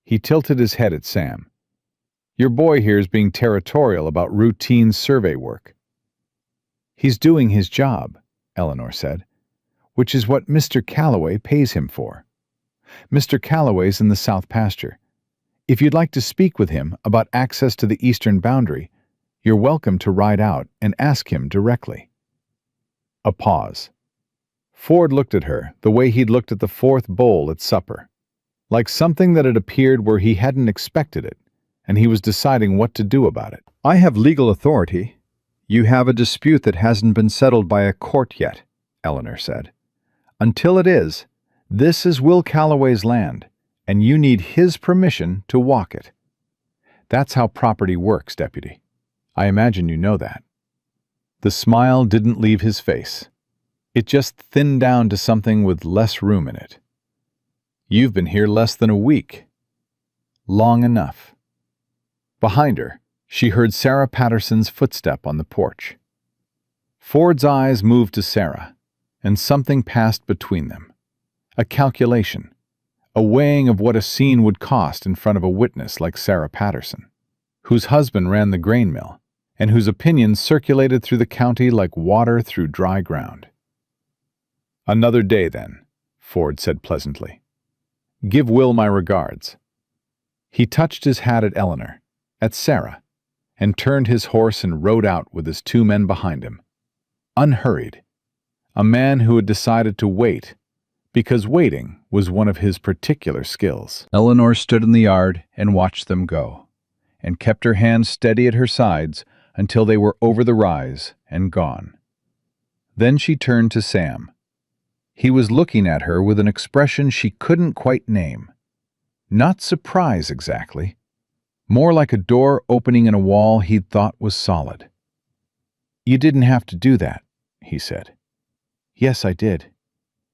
He tilted his head at Sam. Your boy here's being territorial about routine survey work. He's doing his job, Eleanor said, which is what Mr. Calloway pays him for. Mr. Calloway's in the south pasture. If you'd like to speak with him about access to the eastern boundary, you're welcome to ride out and ask him directly. A pause. Ford looked at her the way he'd looked at the 4th bowl at supper, like something that had appeared where he hadn't expected it, and he was deciding what to do about it. I have legal authority. You have a dispute that hasn't been settled by a court yet, Eleanor said. Until it is, this is Will Calloway's land, and you need his permission to walk it. That's how property works, Deputy. I imagine you know that. The smile didn't leave his face. It just thinned down to something with less room in it. You've been here less than a week. Long enough. Behind her, She heard Sarah Patterson's footstep on the porch. Ford's eyes moved to Sarah, and something passed between them. A calculation, a weighing of what a scene would cost in front of a witness like Sarah Patterson, whose husband ran the grain mill, and whose opinions circulated through the county like water through dry ground. "Another day, then," Ford said pleasantly. "Give Will my regards." He touched his hat at Eleanor, at Sarah, and turned his horse and rode out with his 2 men behind him. Unhurried. A man who had decided to wait, because waiting was one of his particular skills. Eleanor stood in the yard and watched them go, and kept her hands steady at her sides until they were over the rise and gone. Then she turned to Sam. He was looking at her with an expression she couldn't quite name. Not surprise exactly. More like a door opening in a wall he'd thought was solid. "You didn't have to do that," he said. "Yes, I did."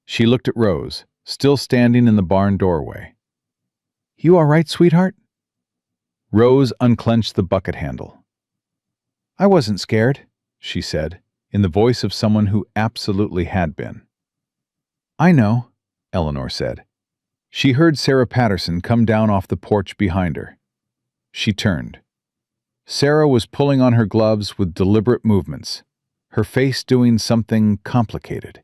She looked at Rose, still standing in the barn doorway. "You all right, sweetheart?" Rose unclenched the bucket handle. "I wasn't scared," she said, in the voice of someone who absolutely had been. "I know," Eleanor said. She heard Sarah Patterson come down off the porch behind her. She turned. Sarah was pulling on her gloves with deliberate movements, her face doing something complicated.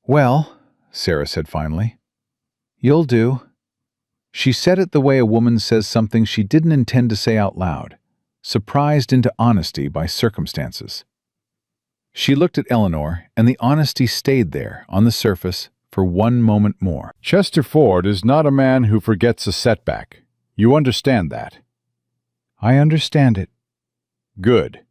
"Well," Sarah said finally, "you'll do." She said it the way a woman says something she didn't intend to say out loud, surprised into honesty by circumstances. She looked at Eleanor, and the honesty stayed there, on the surface, for 1 moment more. "Chester Ford is not a man who forgets a setback. You understand that?" "I understand it." "Good."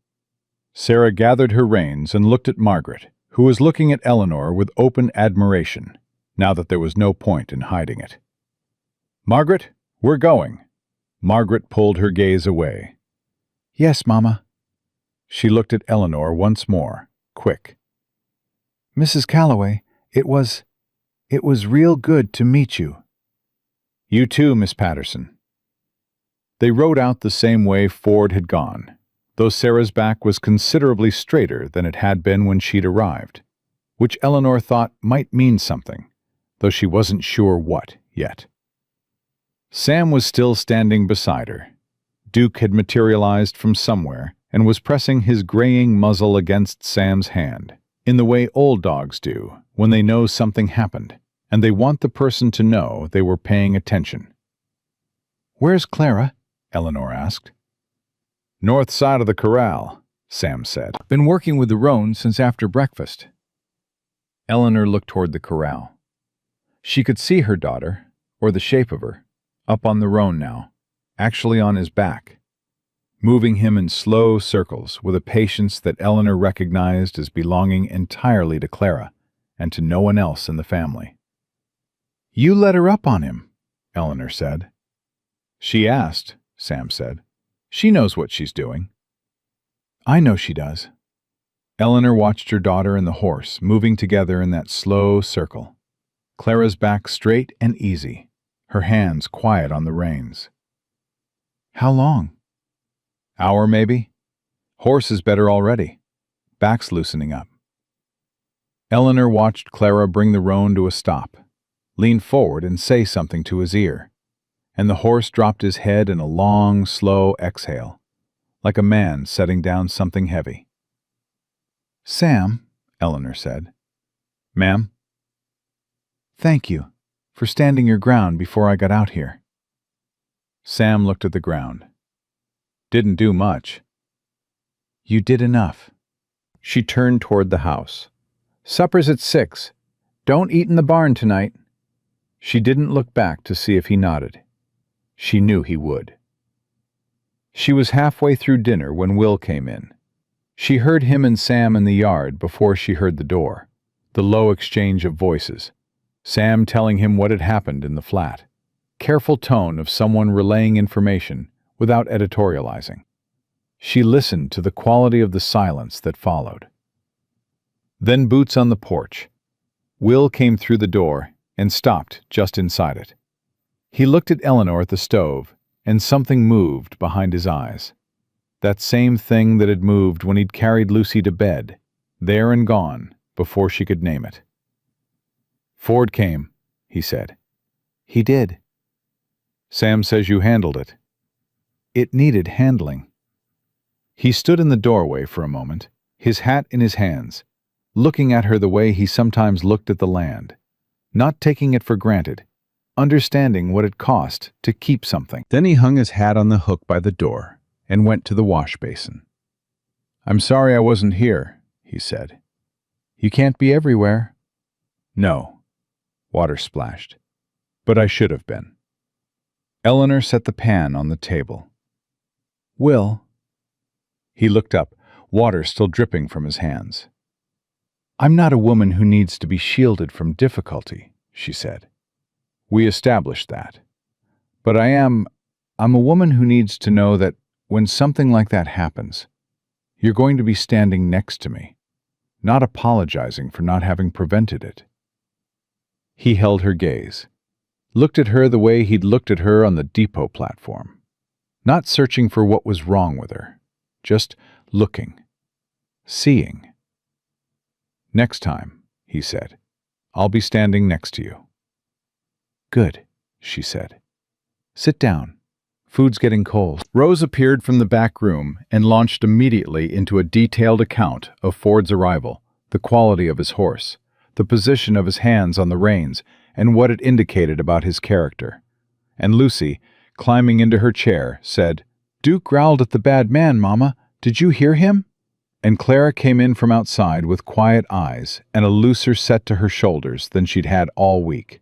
Sarah gathered her reins and looked at Margaret, who was looking at Eleanor with open admiration, now that there was no point in hiding it. "Margaret, we're going." Margaret pulled her gaze away. "Yes, Mama." She looked at Eleanor once more, quick. "Mrs. Calloway, it was real good to meet you." "You too, Miss Patterson." They rode out the same way Ford had gone, though Sarah's back was considerably straighter than it had been when she'd arrived, which Eleanor thought might mean something, though she wasn't sure what yet. Sam was still standing beside her. Duke had materialized from somewhere and was pressing his graying muzzle against Sam's hand, in the way old dogs do when they know something happened, and they want the person to know they were paying attention. "Where's Clara?" Eleanor asked. "North side of the corral," Sam said. "Been working with the roan since after breakfast." Eleanor looked toward the corral. She could see her daughter, or the shape of her, up on the roan now, actually on his back, moving him in slow circles with a patience that Eleanor recognized as belonging entirely to Clara and to no one else in the family. "You let her up on him," Eleanor said. "She asked," Sam said. "She knows what she's doing." "I know she does." Eleanor watched her daughter and the horse moving together in that slow circle, Clara's back straight and easy, her hands quiet on the reins. "How long?" "Hour, maybe. Horse is better already. Back's loosening up." Eleanor watched Clara bring the roan to a stop, lean forward and say something to his ear, and the horse dropped his head in a long, slow exhale, like a man setting down something heavy. "Sam," Eleanor said. "Ma'am?" "Thank you for standing your ground before I got out here." Sam looked at the ground. "Didn't do much." "You did enough." She turned toward the house. "Supper's at 6. Don't eat in the barn tonight." She didn't look back to see if he nodded. She knew he would. She was halfway through dinner when Will came in. She heard him and Sam in the yard before she heard the door, the low exchange of voices, Sam telling him what had happened in the flat. Careful tone of someone relaying information without editorializing. She listened to the quality of the silence that followed. Then boots on the porch. Will came through the door and stopped just inside it. He looked at Eleanor at the stove, and something moved behind his eyes. That same thing that had moved when he'd carried Lucy to bed, there and gone, before she could name it. "Ford came," he said. "He did." "Sam says you handled it." "It needed handling." He stood in the doorway for a moment, his hat in his hands, looking at her the way he sometimes looked at the land, not taking it for granted, understanding what it cost to keep something. Then he hung his hat on the hook by the door and went to the wash basin. "I'm sorry I wasn't here," he said. "You can't be everywhere." "No." Water splashed. "But I should have been." Eleanor set the pan on the table. "Will?" He looked up, water still dripping from his hands. "I'm not a woman who needs to be shielded from difficulty," she said. "We established that. But I'm a woman who needs to know that when something like that happens, you're going to be standing next to me, not apologizing for not having prevented it." He held her gaze, looked at her the way he'd looked at her on the depot platform, not searching for what was wrong with her, just looking, seeing. "Next time," he said, "I'll be standing next to you." "Good," she said. "Sit down. Food's getting cold." Rose appeared from the back room and launched immediately into a detailed account of Ford's arrival, the quality of his horse, the position of his hands on the reins, and what it indicated about his character. And Lucy, climbing into her chair, said, "Duke growled at the bad man, Mama. Did you hear him?" And Clara came in from outside with quiet eyes and a looser set to her shoulders than she'd had all week.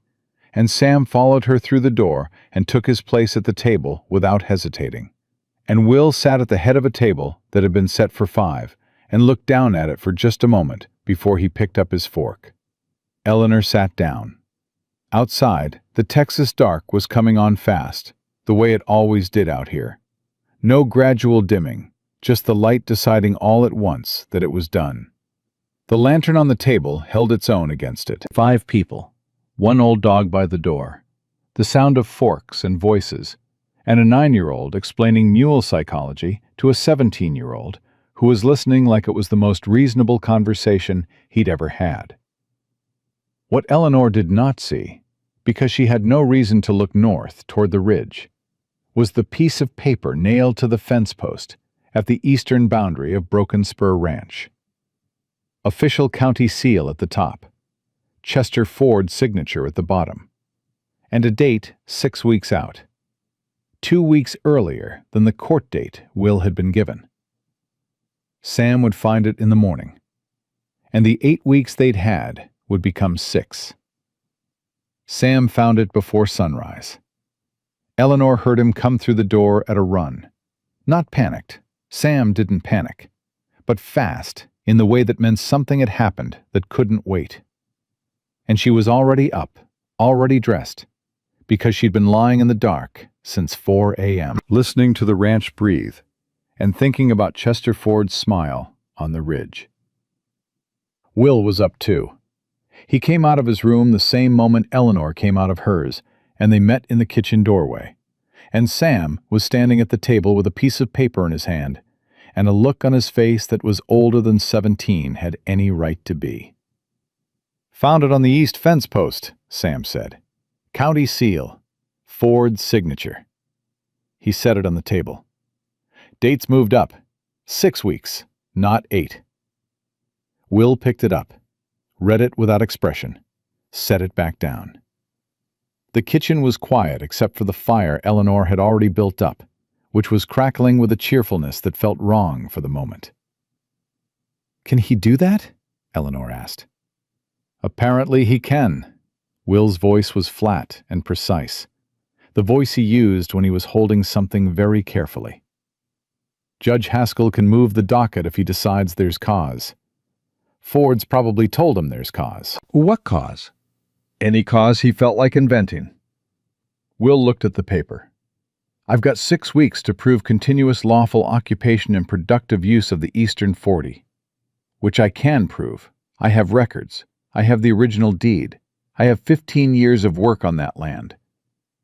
And Sam followed her through the door and took his place at the table without hesitating. And Will sat at the head of a table that had been set for 5 and looked down at it for just a moment before he picked up his fork. Eleanor sat down. Outside, the Texas dark was coming on fast, the way it always did out here. No gradual dimming, just the light deciding all at once that it was done. The lantern on the table held its own against it. 5 people, 1 old dog by the door, the sound of forks and voices, and a 9-year-old explaining mule psychology to a 17-year-old who was listening like it was the most reasonable conversation he'd ever had. What Eleanor did not see, because she had no reason to look north toward the ridge, was the piece of paper nailed to the fence post at the eastern boundary of Broken Spur Ranch. Official county seal at the top, Chester Ford's signature at the bottom, and a date 6 weeks out, 2 weeks earlier than the court date Will had been given. Sam would find it in the morning, and the 8 weeks they'd had would become 6. Sam found it before sunrise. Eleanor heard him come through the door at a run. Not panicked. Sam didn't panic, but fast in the way that meant something had happened that couldn't wait. And she was already up, already dressed, because she'd been lying in the dark since 4 a.m., listening to the ranch breathe and thinking about Chester Ford's smile on the ridge. Will was up too. He came out of his room the same moment Eleanor came out of hers, and they met in the kitchen doorway. And Sam was standing at the table with a piece of paper in his hand, and a look on his face that was older than 17 had any right to be. "Found it on the east fence post," Sam said. "County seal. Ford's signature." He set it on the table. "Date's moved up. 6 weeks, not 8. Will picked it up, read it without expression, set it back down. The kitchen was quiet except for the fire Eleanor had already built up, which was crackling with a cheerfulness that felt wrong for the moment. "Can he do that?" Eleanor asked. "Apparently he can." Will's voice was flat and precise, the voice he used when he was holding something very carefully. "Judge Haskell can move the docket if he decides there's cause. Ford's probably told him there's cause." "What cause?" "Any cause he felt like inventing." Will looked at the paper. "I've got 6 weeks to prove continuous lawful occupation and productive use of the Eastern 40. Which I can prove. I have records. I have the original deed. I have 15 years of work on that land."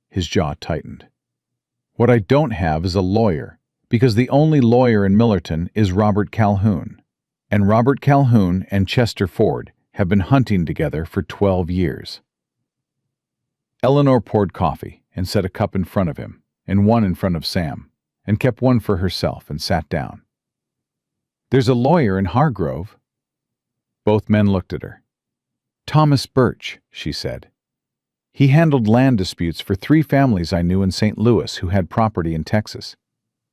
His jaw tightened. "What I don't have is a lawyer, Because the only lawyer in Millerton is Robert Calhoun, and Robert Calhoun and Chester Ford have been hunting together for 12 years. Eleanor poured coffee and set a cup in front of him and one in front of Sam, and kept one for herself and sat down. "There's a lawyer in Hargrove." Both men looked at her. "Thomas Birch," she said. "He handled land disputes for 3 families I knew in St. Louis who had property in Texas.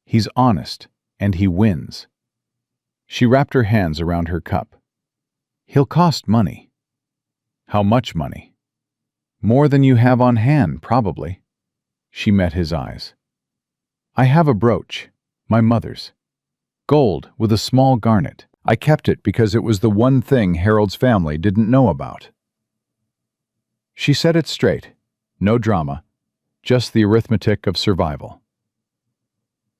He's honest, and he wins." She wrapped her hands around her cup. "He'll cost money." "How much money?" "More than you have on hand, probably." She met his eyes. "I have a brooch, my mother's. Gold with a small garnet. I kept it because it was the one thing Harold's family didn't know about." She said it straight. No drama, just the arithmetic of survival.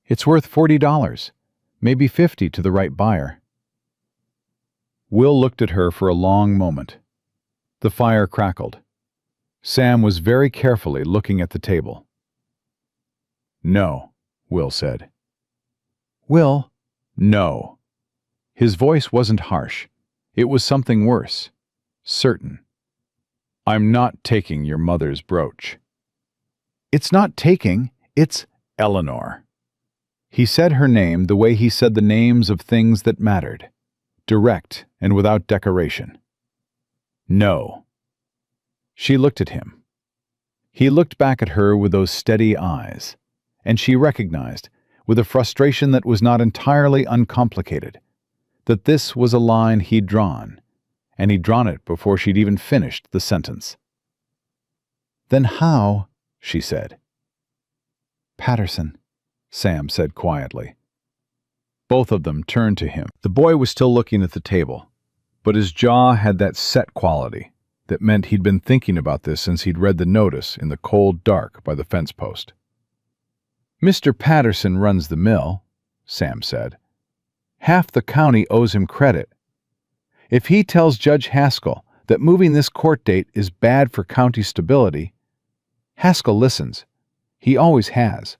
"It's worth $40, maybe $50 to the right buyer." Will looked at her for a long moment. The fire crackled. Sam was very carefully looking at the table. "No," Will said. "Will?" "No." His voice wasn't harsh. It was something worse. Certain. "I'm not taking your mother's brooch." "It's not taking, it's Eleanor." He said her name the way he said the names of things that mattered, direct and without decoration. "No." She looked at him. He looked back at her with those steady eyes, and she recognized, with a frustration that was not entirely uncomplicated, that this was a line he'd drawn, and he'd drawn it before she'd even finished the sentence. "Then how?" she said. "Patterson," Sam said quietly. Both of them turned to him. The boy was still looking at the table, but his jaw had that set quality that meant he'd been thinking about this since he'd read the notice in the cold dark by the fence post. "Mr. Patterson runs the mill," Sam said. "Half the county owes him credit. If he tells Judge Haskell that moving this court date is bad for county stability, Haskell listens. He always has."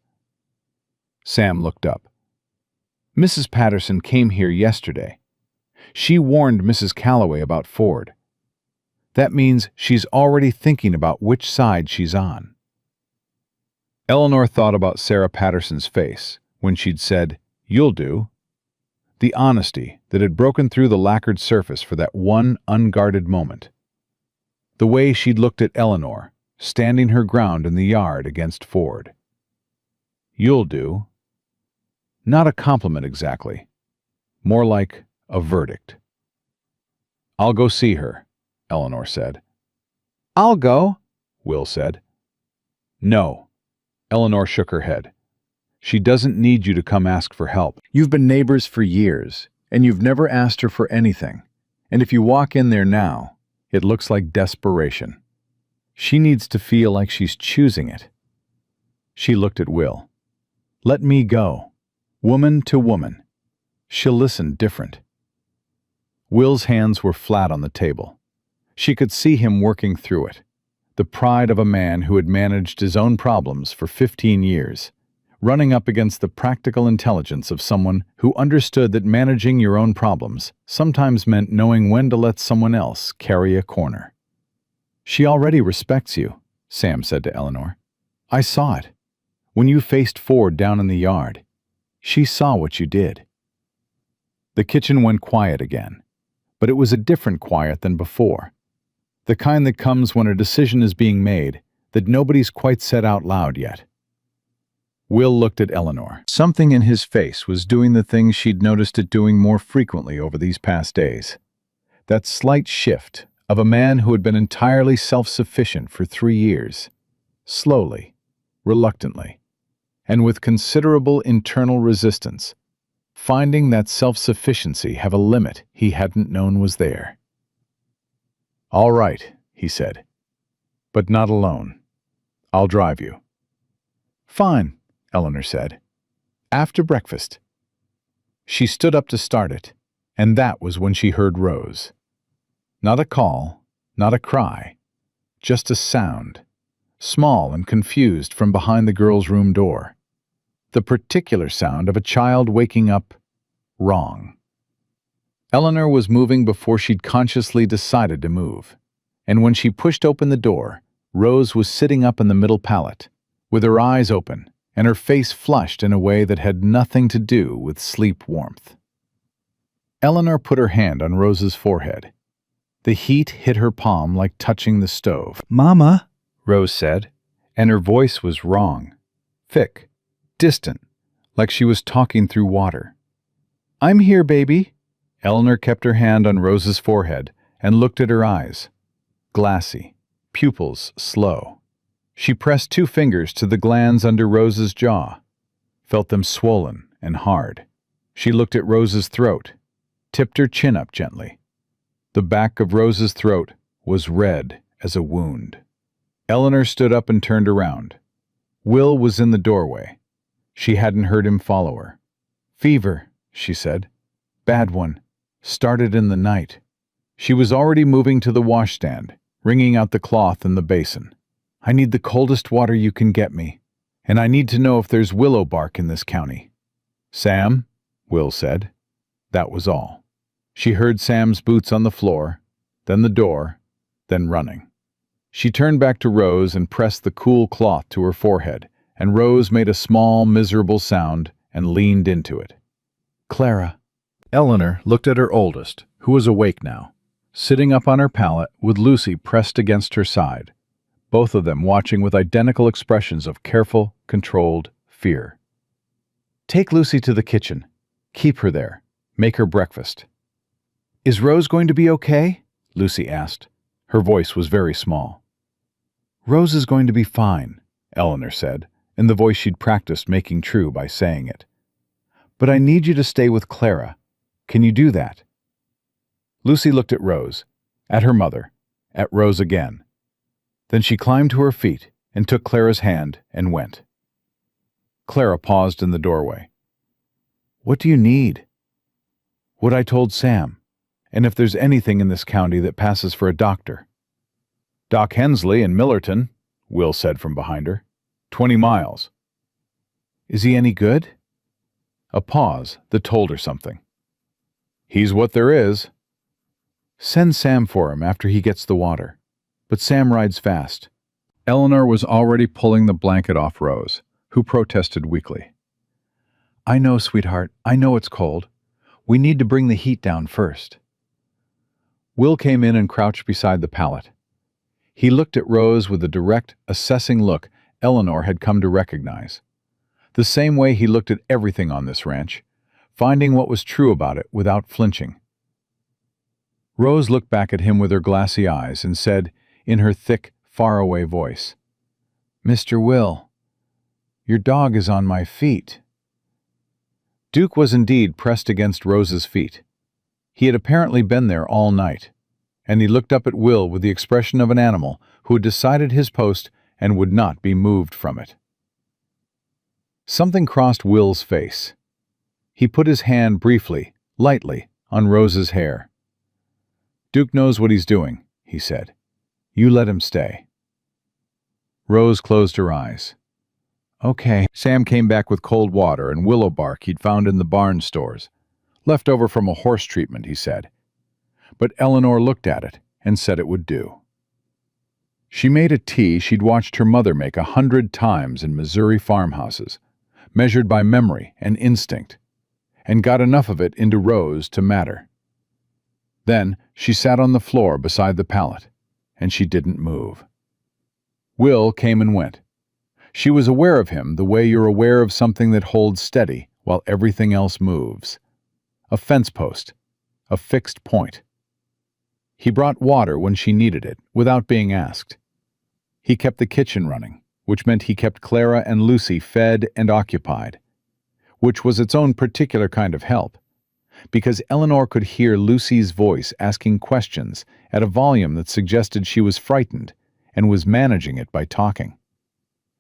Sam looked up. "Mrs. Patterson came here yesterday. She warned Mrs. Calloway about Ford. That means she's already thinking about which side she's on." Eleanor thought about Sarah Patterson's face when she'd said, "You'll do." The honesty that had broken through the lacquered surface for that one unguarded moment. The way she'd looked at Eleanor, standing her ground in the yard against Ford. "You'll do." Not a compliment exactly. More like a verdict. "I'll go see her," Eleanor said. "I'll go," Will said. "No." Eleanor shook her head. "She doesn't need you to come ask for help. You've been neighbors for years, and you've never asked her for anything. And if you walk in there now, it looks like desperation. She needs to feel like she's choosing it." She looked at Will. "Let me go. Woman to woman. She'll listen different." Will's hands were flat on the table. She could see him working through it. The pride of a man who had managed his own problems for 15 years, running up against the practical intelligence of someone who understood that managing your own problems sometimes meant knowing when to let someone else carry a corner. "She already respects you," Sam said to Eleanor. "I saw it. When you faced Ford down in the yard, she saw what you did." The kitchen went quiet again, but it was a different quiet than before. The kind that comes when a decision is being made that nobody's quite said out loud yet. Will looked at Eleanor. Something in his face was doing the things she'd noticed it doing more frequently over these past days. That slight shift of a man who had been entirely self-sufficient for 3 years, slowly, reluctantly, and with considerable internal resistance, finding that self-sufficiency have a limit he hadn't known was there. "All right," he said, "but not alone. I'll drive you." "Fine," Eleanor said. "After breakfast." She stood up to start it, and that was when she heard Rose. Not a call, not a cry, just a sound, small and confused from behind the girl's room door. the particular sound of a child waking up wrong. Eleanor was moving before she'd consciously decided to move, and when she pushed open the door, Rose was sitting up in the middle pallet, with her eyes open and her face flushed in a way that had nothing to do with sleep warmth. Eleanor put her hand on Rose's forehead. The heat hit her palm like touching the stove. "Mama," Rose said, and her voice was wrong, thick, distant, like she was talking through water. "I'm here, baby." Eleanor kept her hand on Rose's forehead and looked at her eyes. Glassy, pupils slow. She pressed 2 fingers to the glands under Rose's jaw, felt them swollen and hard. She looked at Rose's throat, tipped her chin up gently. The back of Rose's throat was red as a wound. Eleanor stood up and turned around. Will was in the doorway. She hadn't heard him follow her. "Fever," she said. "Bad one. Started in the night." She was already moving to the washstand, wringing out the cloth in the basin. "I need the coldest water you can get me, and I need to know if there's willow bark in this county." "Sam," Will said. That was all. She heard Sam's boots on the floor, then the door, then running. She turned back to Rose and pressed the cool cloth to her forehead, and Rose made a small, miserable sound and leaned into it. "Clara." Eleanor looked at her oldest, who was awake now, sitting up on her pallet with Lucy pressed against her side, both of them watching with identical expressions of careful, controlled fear. "Take Lucy to the kitchen. Keep her there. Make her breakfast." "Is Rose going to be okay?" Lucy asked. Her voice was very small. "Rose is going to be fine," Eleanor said, in the voice she'd practiced making true by saying it. "But I need you to stay with Clara. Can you do that?" Lucy looked at Rose, at her mother, at Rose again. Then she climbed to her feet and took Clara's hand and went. Clara paused in the doorway. "What do you need?" "What I told Sam, and if there's anything in this county that passes for a doctor." "Doc Hensley in Millerton," Will said from behind her. 20 miles. "Is he any good?" A pause that told her something. "He's what there is." "Send Sam for him after he gets the water. But Sam rides fast." Eleanor was already pulling the blanket off Rose, who protested weakly. "I know, sweetheart. I know it's cold. We need to bring the heat down first." Will came in and crouched beside the pallet. He looked at Rose with the direct, assessing look Eleanor had come to recognize. The same way he looked at everything on this ranch, finding what was true about it without flinching. Rose looked back at him with her glassy eyes and said, in her thick, faraway voice, "Mr. Will, your dog is on my feet." Duke was indeed pressed against Rose's feet. He had apparently been there all night, and he looked up at Will with the expression of an animal who had decided his post and would not be moved from it. Something crossed Will's face. He put his hand briefly, lightly, on Rose's hair. "Duke knows what he's doing," he said. "You let him stay." Rose closed her eyes. "Okay." Sam came back with cold water and willow bark he'd found in the barn stores. Left over from a horse treatment, he said. But Eleanor looked at it and said it would do. She made a tea she'd watched her mother make 100 times in Missouri farmhouses, measured by memory and instinct, and got enough of it into Rose to matter. Then she sat on the floor beside the pallet, and she didn't move. Will came and went. She was aware of him the way you're aware of something that holds steady while everything else moves. A fence post, a fixed point. He brought water when she needed it, without being asked. He kept the kitchen running, which meant he kept Clara and Lucy fed and occupied, which was its own particular kind of help, because Eleanor could hear Lucy's voice asking questions at a volume that suggested she was frightened and was managing it by talking.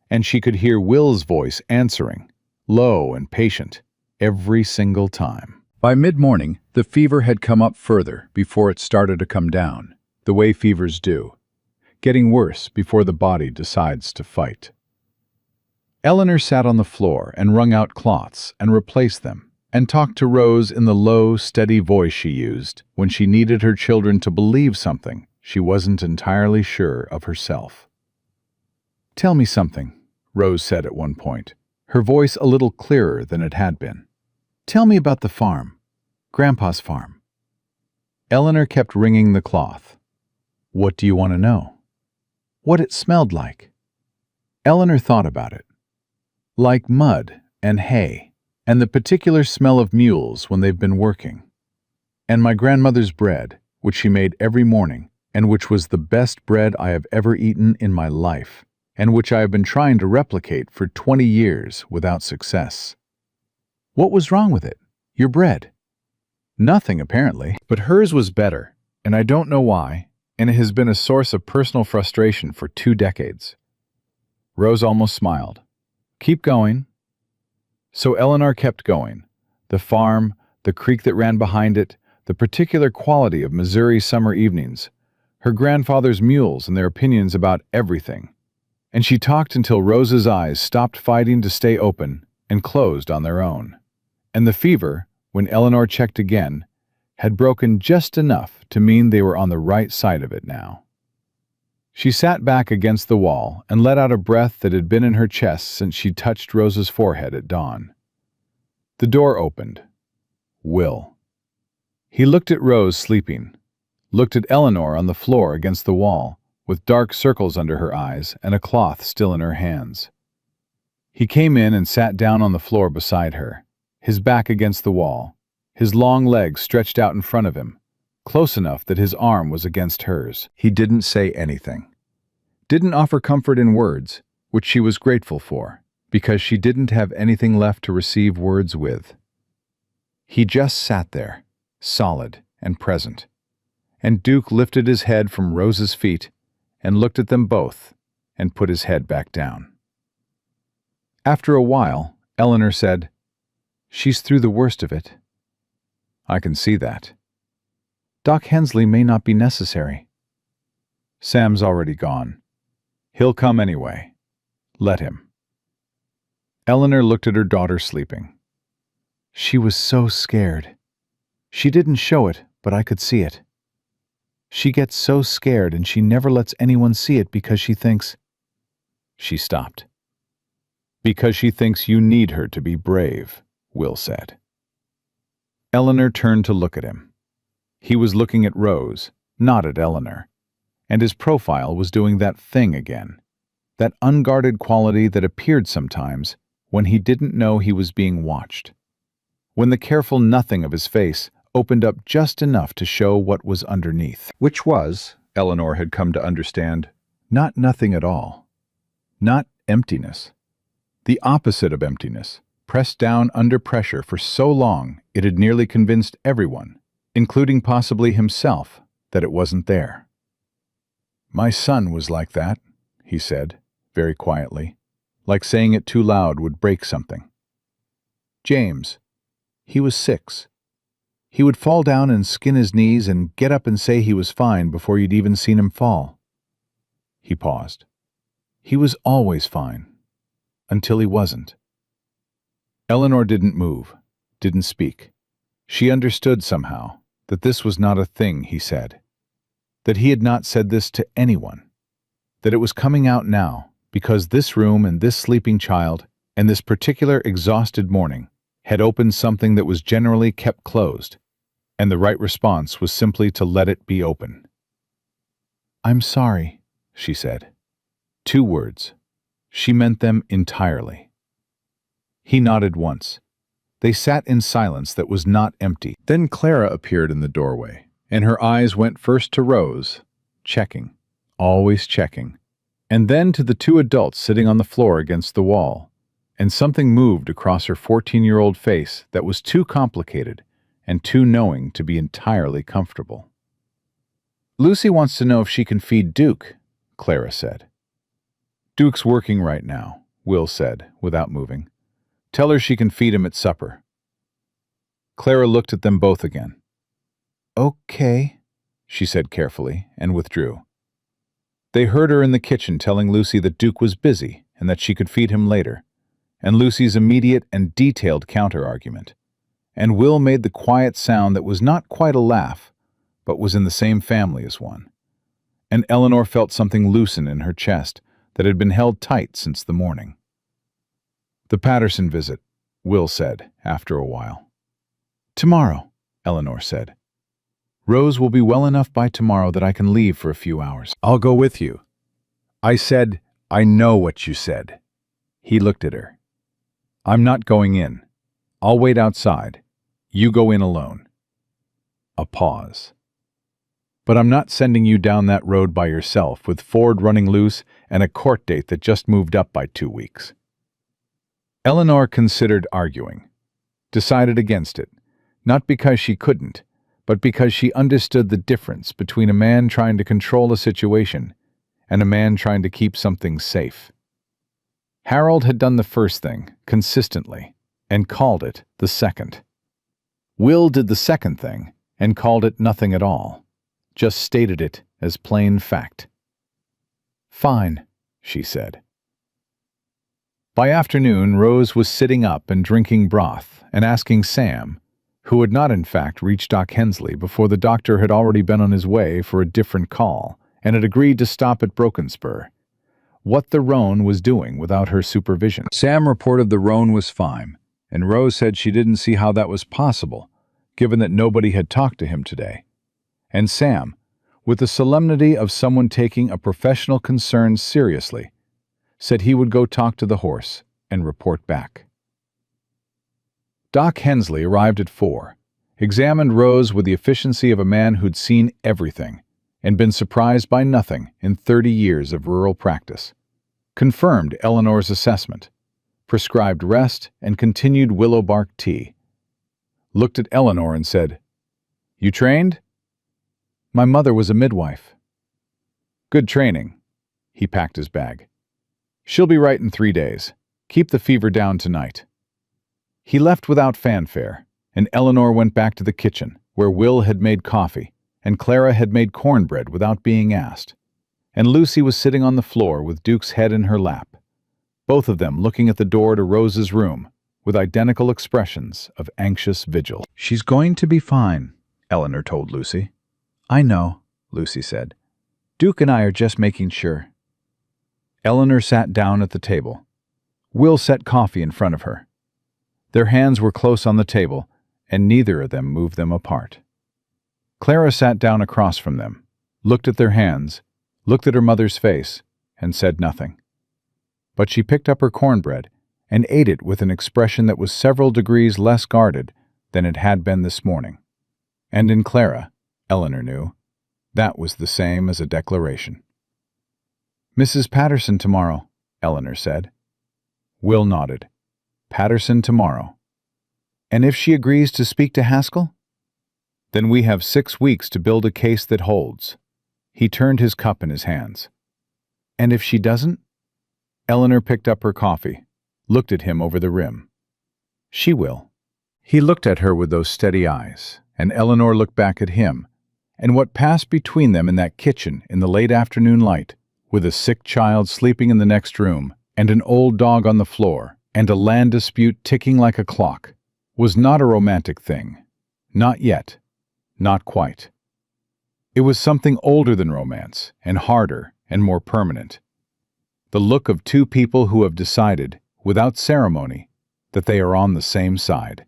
And she could hear Will's voice answering, low and patient, every single time. By mid-morning, the fever had come up further before it started to come down, the way fevers do, getting worse before the body decides to fight. Eleanor sat on the floor and wrung out cloths and replaced them, and talked to Rose in the low, steady voice she used when she needed her children to believe something she wasn't entirely sure of herself. "Tell me something," Rose said at one point, her voice a little clearer than it had been. "Tell me about the farm, Grandpa's farm." Eleanor kept wringing the cloth. "What do you want to know?" "What it smelled like." Eleanor thought about it. Like mud and hay, and the particular smell of mules when they've been working. And my grandmother's bread, which she made every morning, and which was the best bread I have ever eaten in my life, and which I have been trying to replicate for 20 years without success. "What was wrong with it? Your bread?" "Nothing, apparently. But hers was better, and I don't know why, and it has been a source of personal frustration for 2 decades. Rose almost smiled. "Keep going." So Eleanor kept going. The farm, the creek that ran behind it, the particular quality of Missouri summer evenings, her grandfather's mules and their opinions about everything. And she talked until Rose's eyes stopped fighting to stay open and closed on their own. And the fever, when Eleanor checked again, had broken just enough to mean they were on the right side of it now. She sat back against the wall and let out a breath that had been in her chest since she touched Rose's forehead at dawn. The door opened. Will. He looked at Rose sleeping, looked at Eleanor on the floor against the wall, with dark circles under her eyes and a cloth still in her hands. He came in and sat down on the floor beside her, his back against the wall, his long legs stretched out in front of him, close enough that his arm was against hers. He didn't say anything. Didn't offer comfort in words, which she was grateful for, because she didn't have anything left to receive words with. He just sat there, solid and present, and Duke lifted his head from Rose's feet and looked at them both and put his head back down. After a while, Eleanor said, "She's through the worst of it." "I can see that." "Doc Hensley may not be necessary." "Sam's already gone. He'll come anyway. Let him." Eleanor looked at her daughter sleeping. She was so scared. She didn't show it, but I could see it. She gets so scared and she never lets anyone see it because she thinks... She stopped. "Because she thinks you need her to be brave," Will said. Eleanor turned to look at him. He was looking at Rose, not at Eleanor, and his profile was doing that thing again, that unguarded quality that appeared sometimes when he didn't know he was being watched, when the careful nothing of his face opened up just enough to show what was underneath, which was, Eleanor had come to understand, not nothing at all, not emptiness, the opposite of emptiness, pressed down under pressure for so long it had nearly convinced everyone, including possibly himself, that it wasn't there. "My son was like that," he said, very quietly, like saying it too loud would break something. "James. He was 6. He would fall down and skin his knees and get up and say he was fine before you'd even seen him fall." He paused. "He was always fine. Until he wasn't." Eleanor didn't move, didn't speak. She understood somehow that this was not a thing he said, that he had not said this to anyone, that it was coming out now because this room and this sleeping child and this particular exhausted morning had opened something that was generally kept closed, and the right response was simply to let it be open. "I'm sorry," she said. 2 words. She meant them entirely. He nodded once. They sat in silence that was not empty. Then Clara appeared in the doorway, and her eyes went first to Rose, checking, always checking, and then to the 2 adults sitting on the floor against the wall, and something moved across her 14-year-old face that was too complicated and too knowing to be entirely comfortable. "Lucy wants to know if she can feed Duke," Clara said. "Duke's working right now," Will said, without moving. "Tell her she can feed him at supper." Clara looked at them both again. "Okay," she said carefully, and withdrew. They heard her in the kitchen telling Lucy that Duke was busy and that she could feed him later, and Lucy's immediate and detailed counter-argument. And Will made the quiet sound that was not quite a laugh, but was in the same family as one. And Eleanor felt something loosen in her chest that had been held tight since the morning. "The Patterson visit," Will said, after a while. "Tomorrow," Eleanor said. "Rose will be well enough by tomorrow that I can leave for a few hours." "I'll go with you." "I said, I know what you said." He looked at her. "I'm not going in. I'll wait outside. You go in alone." A pause. "But I'm not sending you down that road by yourself with Ford running loose and a court date that just moved up by 2 weeks." Eleanor considered arguing, decided against it, not because she couldn't, but because she understood the difference between a man trying to control a situation and a man trying to keep something safe. Harold had done the first thing, consistently, and called it the second. Will did the second thing and called it nothing at all, just stated it as plain fact. "Fine," she said. By afternoon, Rose was sitting up and drinking broth and asking Sam, who had not in fact reached Doc Hensley before the doctor had already been on his way for a different call and had agreed to stop at Broken Spur, what the roan was doing without her supervision. Sam reported the roan was fine, and Rose said she didn't see how that was possible, given that nobody had talked to him today. And Sam, with the solemnity of someone taking a professional concern seriously, said he would go talk to the horse and report back. Doc Hensley arrived at 4, examined Rose with the efficiency of a man who'd seen everything and been surprised by nothing in 30 years of rural practice, confirmed Eleanor's assessment, prescribed rest and continued willow bark tea, looked at Eleanor and said, "You trained?" "My mother was a midwife." "Good training." He packed his bag. "She'll be right in 3 days. Keep the fever down tonight." He left without fanfare, and Eleanor went back to the kitchen, where Will had made coffee, and Clara had made cornbread without being asked, and Lucy was sitting on the floor with Duke's head in her lap, both of them looking at the door to Rose's room with identical expressions of anxious vigil. "She's going to be fine," Eleanor told Lucy. "I know," Lucy said. "Duke and I are just making sure." Eleanor sat down at the table. Will set coffee in front of her. Their hands were close on the table, and neither of them moved them apart. Clara sat down across from them, looked at their hands, looked at her mother's face, and said nothing. But she picked up her cornbread and ate it with an expression that was several degrees less guarded than it had been this morning. And in Clara, Eleanor knew, that was the same as a declaration. "Mrs. Patterson tomorrow," Eleanor said. Will nodded. "Patterson tomorrow. And if she agrees to speak to Haskell?" "Then we have 6 weeks to build a case that holds." He turned his cup in his hands. "And if she doesn't?" Eleanor picked up her coffee, looked at him over the rim. "She will." He looked at her with those steady eyes, and Eleanor looked back at him, and what passed between them in that kitchen in the late afternoon light, with a sick child sleeping in the next room, and an old dog on the floor, and a land dispute ticking like a clock, was not a romantic thing. Not yet. Not quite. It was something older than romance, and harder and more permanent. The look of 2 people who have decided, without ceremony, that they are on the same side.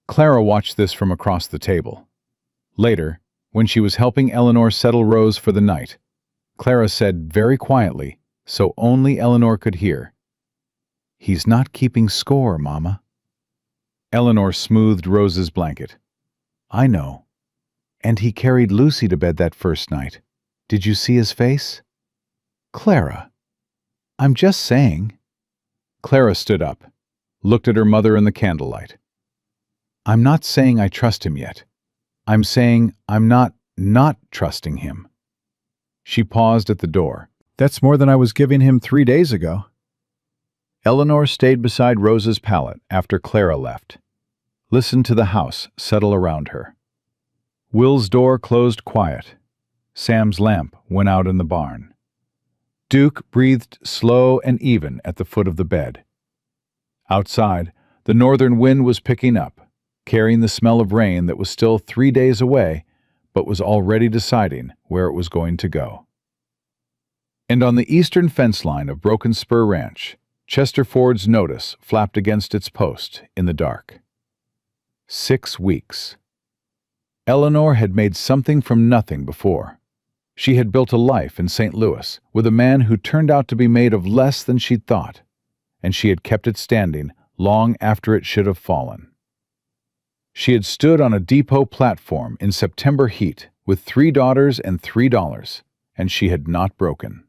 Clara watched this from across the table. Later, when she was helping Eleanor settle Rose for the night, Clara said very quietly, so only Eleanor could hear, "He's not keeping score, Mama." Eleanor smoothed Rose's blanket. "I know. And he carried Lucy to bed that first night. Did you see his face?" "Clara, I'm just saying." Clara stood up, looked at her mother in the candlelight. "I'm not saying I trust him yet. I'm saying I'm not trusting him." She paused at the door. "That's more than I was giving him 3 days ago." Eleanor stayed beside Rose's pallet after Clara left, listened to the house settle around her. Will's door closed quiet. Sam's lamp went out in the barn. Duke breathed slow and even at the foot of the bed. Outside, the northern wind was picking up, carrying the smell of rain that was still 3 days away, but was already deciding where it was going to go. And on the eastern fence line of Broken Spur Ranch, Chester Ford's notice flapped against its post in the dark. 6 weeks. Eleanor had made something from nothing before. She had built a life in St. Louis with a man who turned out to be made of less than she'd thought, and she had kept it standing long after it should have fallen. She had stood on a depot platform in September heat with 3 daughters and $3, and she had not broken.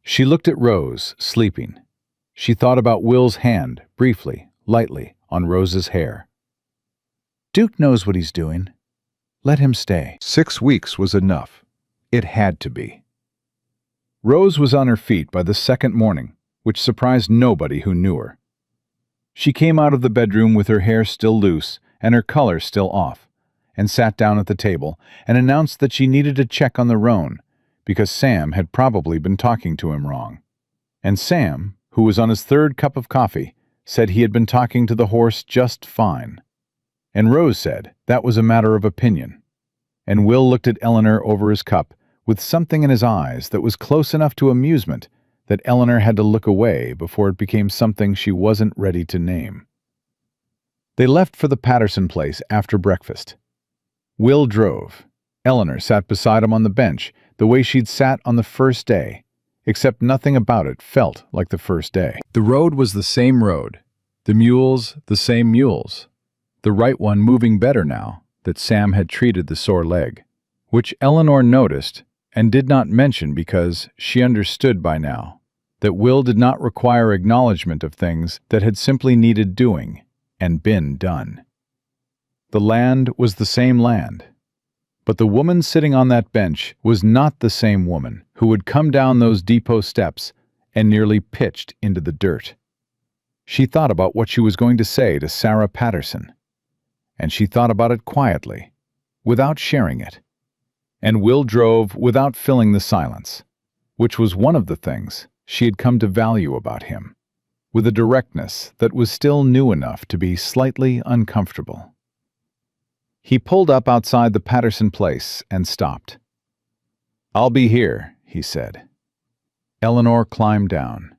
She looked at Rose, sleeping. She thought about Will's hand, briefly, lightly, on Rose's hair. Duke knows what he's doing. Let him stay. 6 weeks was enough. It had to be. Rose was on her feet by the second morning, which surprised nobody who knew her. She came out of the bedroom with her hair still loose and her color still off, and sat down at the table and announced that she needed to check on the roan, because Sam had probably been talking to him wrong. And Sam, who was on his 3rd cup of coffee, said he had been talking to the horse just fine. And Rose said that was a matter of opinion. And Will looked at Eleanor over his cup with something in his eyes that was close enough to amusement that Eleanor had to look away before it became something she wasn't ready to name. They left for the Patterson place after breakfast. Will drove. Eleanor sat beside him on the bench the way she'd sat on the first day, except nothing about it felt like the first day. The road was the same road, the mules the same mules, the right one moving better now that Sam had treated the sore leg, which Eleanor noticed and did not mention because she understood by now that Will did not require acknowledgement of things that had simply needed doing and been done. The land was the same land, but the woman sitting on that bench was not the same woman who would come down those depot steps and nearly pitched into the dirt. She thought about what she was going to say to Sarah Patterson, and she thought about it quietly, without sharing it. And Will drove without filling the silence, which was one of the things she had come to value about him, with a directness that was still new enough to be slightly uncomfortable. He pulled up outside the Patterson place and stopped. "I'll be here," he said. Eleanor climbed down.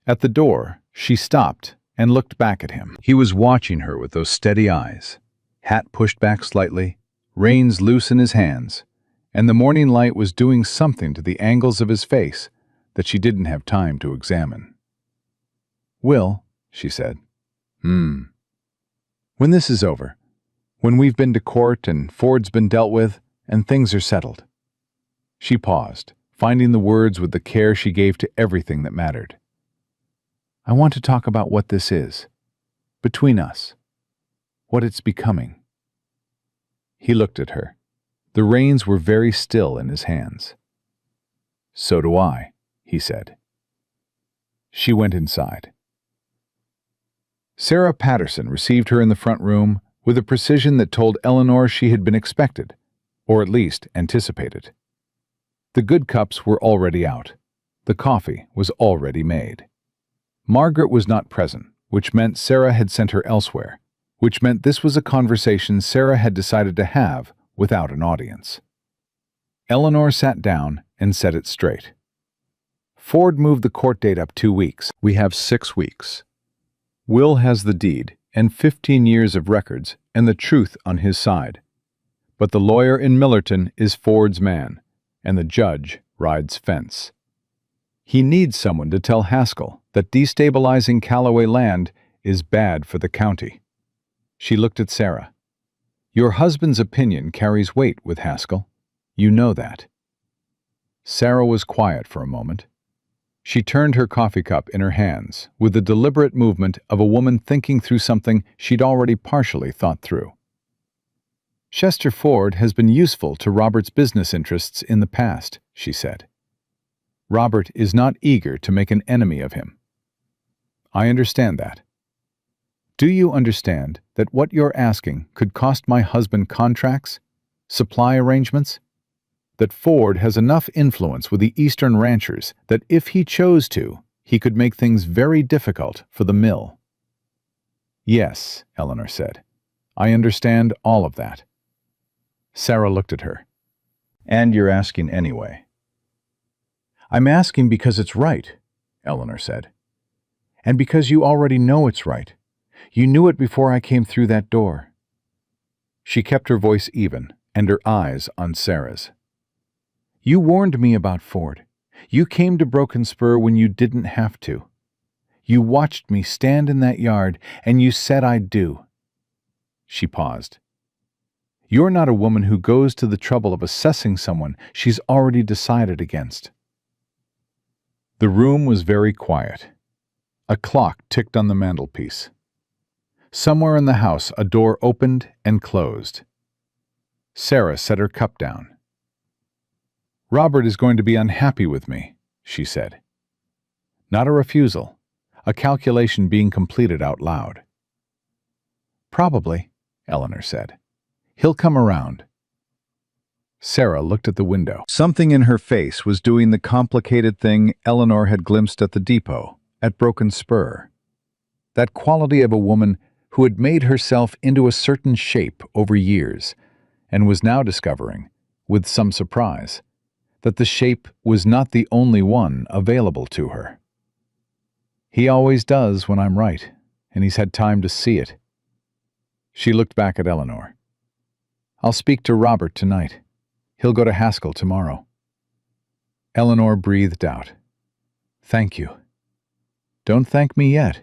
At the door, she stopped and looked back at him. He was watching her with those steady eyes, hat pushed back slightly, reins loose in his hands, and the morning light was doing something to the angles of his face that she didn't have time to examine. "Will," she said. When this is over, when we've been to court and Ford's been dealt with and things are settled." She paused, finding the words with the care she gave to everything that mattered. "I want to talk about what this is, between us, what it's becoming." He looked at her. The reins were very still in his hands. "So do I," he said. She went inside. Sarah Patterson received her in the front room with a precision that told Eleanor she had been expected, or at least anticipated. The good cups were already out. The coffee was already made. Margaret was not present, which meant Sarah had sent her elsewhere, which meant this was a conversation Sarah had decided to have without an audience. Eleanor sat down and set it straight. "Ford moved the court date up 2 weeks. We have 6 weeks. Will has the deed and 15 years of records and the truth on his side. But the lawyer in Millerton is Ford's man, and the judge rides fence. He needs someone to tell Haskell that destabilizing Callaway land is bad for the county." She looked at Sarah. "Your husband's opinion carries weight with Haskell. You know that." Sarah was quiet for a moment. She turned her coffee cup in her hands with the deliberate movement of a woman thinking through something she'd already partially thought through. "Chester Ford has been useful to Robert's business interests in the past," she said. "Robert is not eager to make an enemy of him. I understand that. Do you understand that what you're asking could cost my husband contracts, supply arrangements? That Ford has enough influence with the eastern ranchers that if he chose to, he could make things very difficult for the mill. Yes, Eleanor said. I understand all of that. Sarah looked at her. And you're asking anyway. I'm asking because it's right, Eleanor said. And because you already know it's right. You knew it before I came through that door. She kept her voice even and her eyes on Sarah's. You warned me about Ford. You came to Broken Spur when you didn't have to. You watched me stand in that yard, and you said I'd do. She paused. You're not a woman who goes to the trouble of assessing someone she's already decided against. The room was very quiet. A clock ticked on the mantelpiece. Somewhere in the house, a door opened and closed. Sarah set her cup down. Robert is going to be unhappy with me, she said. Not a refusal, a calculation being completed out loud. Probably, Eleanor said. He'll come around. Sarah looked at the window. Something in her face was doing the complicated thing Eleanor had glimpsed at the depot, at Broken Spur. That quality of a woman who had made herself into a certain shape over years and was now discovering, with some surprise, that the shape was not the only one available to her. He always does when I'm right, and he's had time to see it. She looked back at Eleanor. I'll speak to Robert tonight. He'll go to Haskell tomorrow. Eleanor breathed out. Thank you. Don't thank me yet.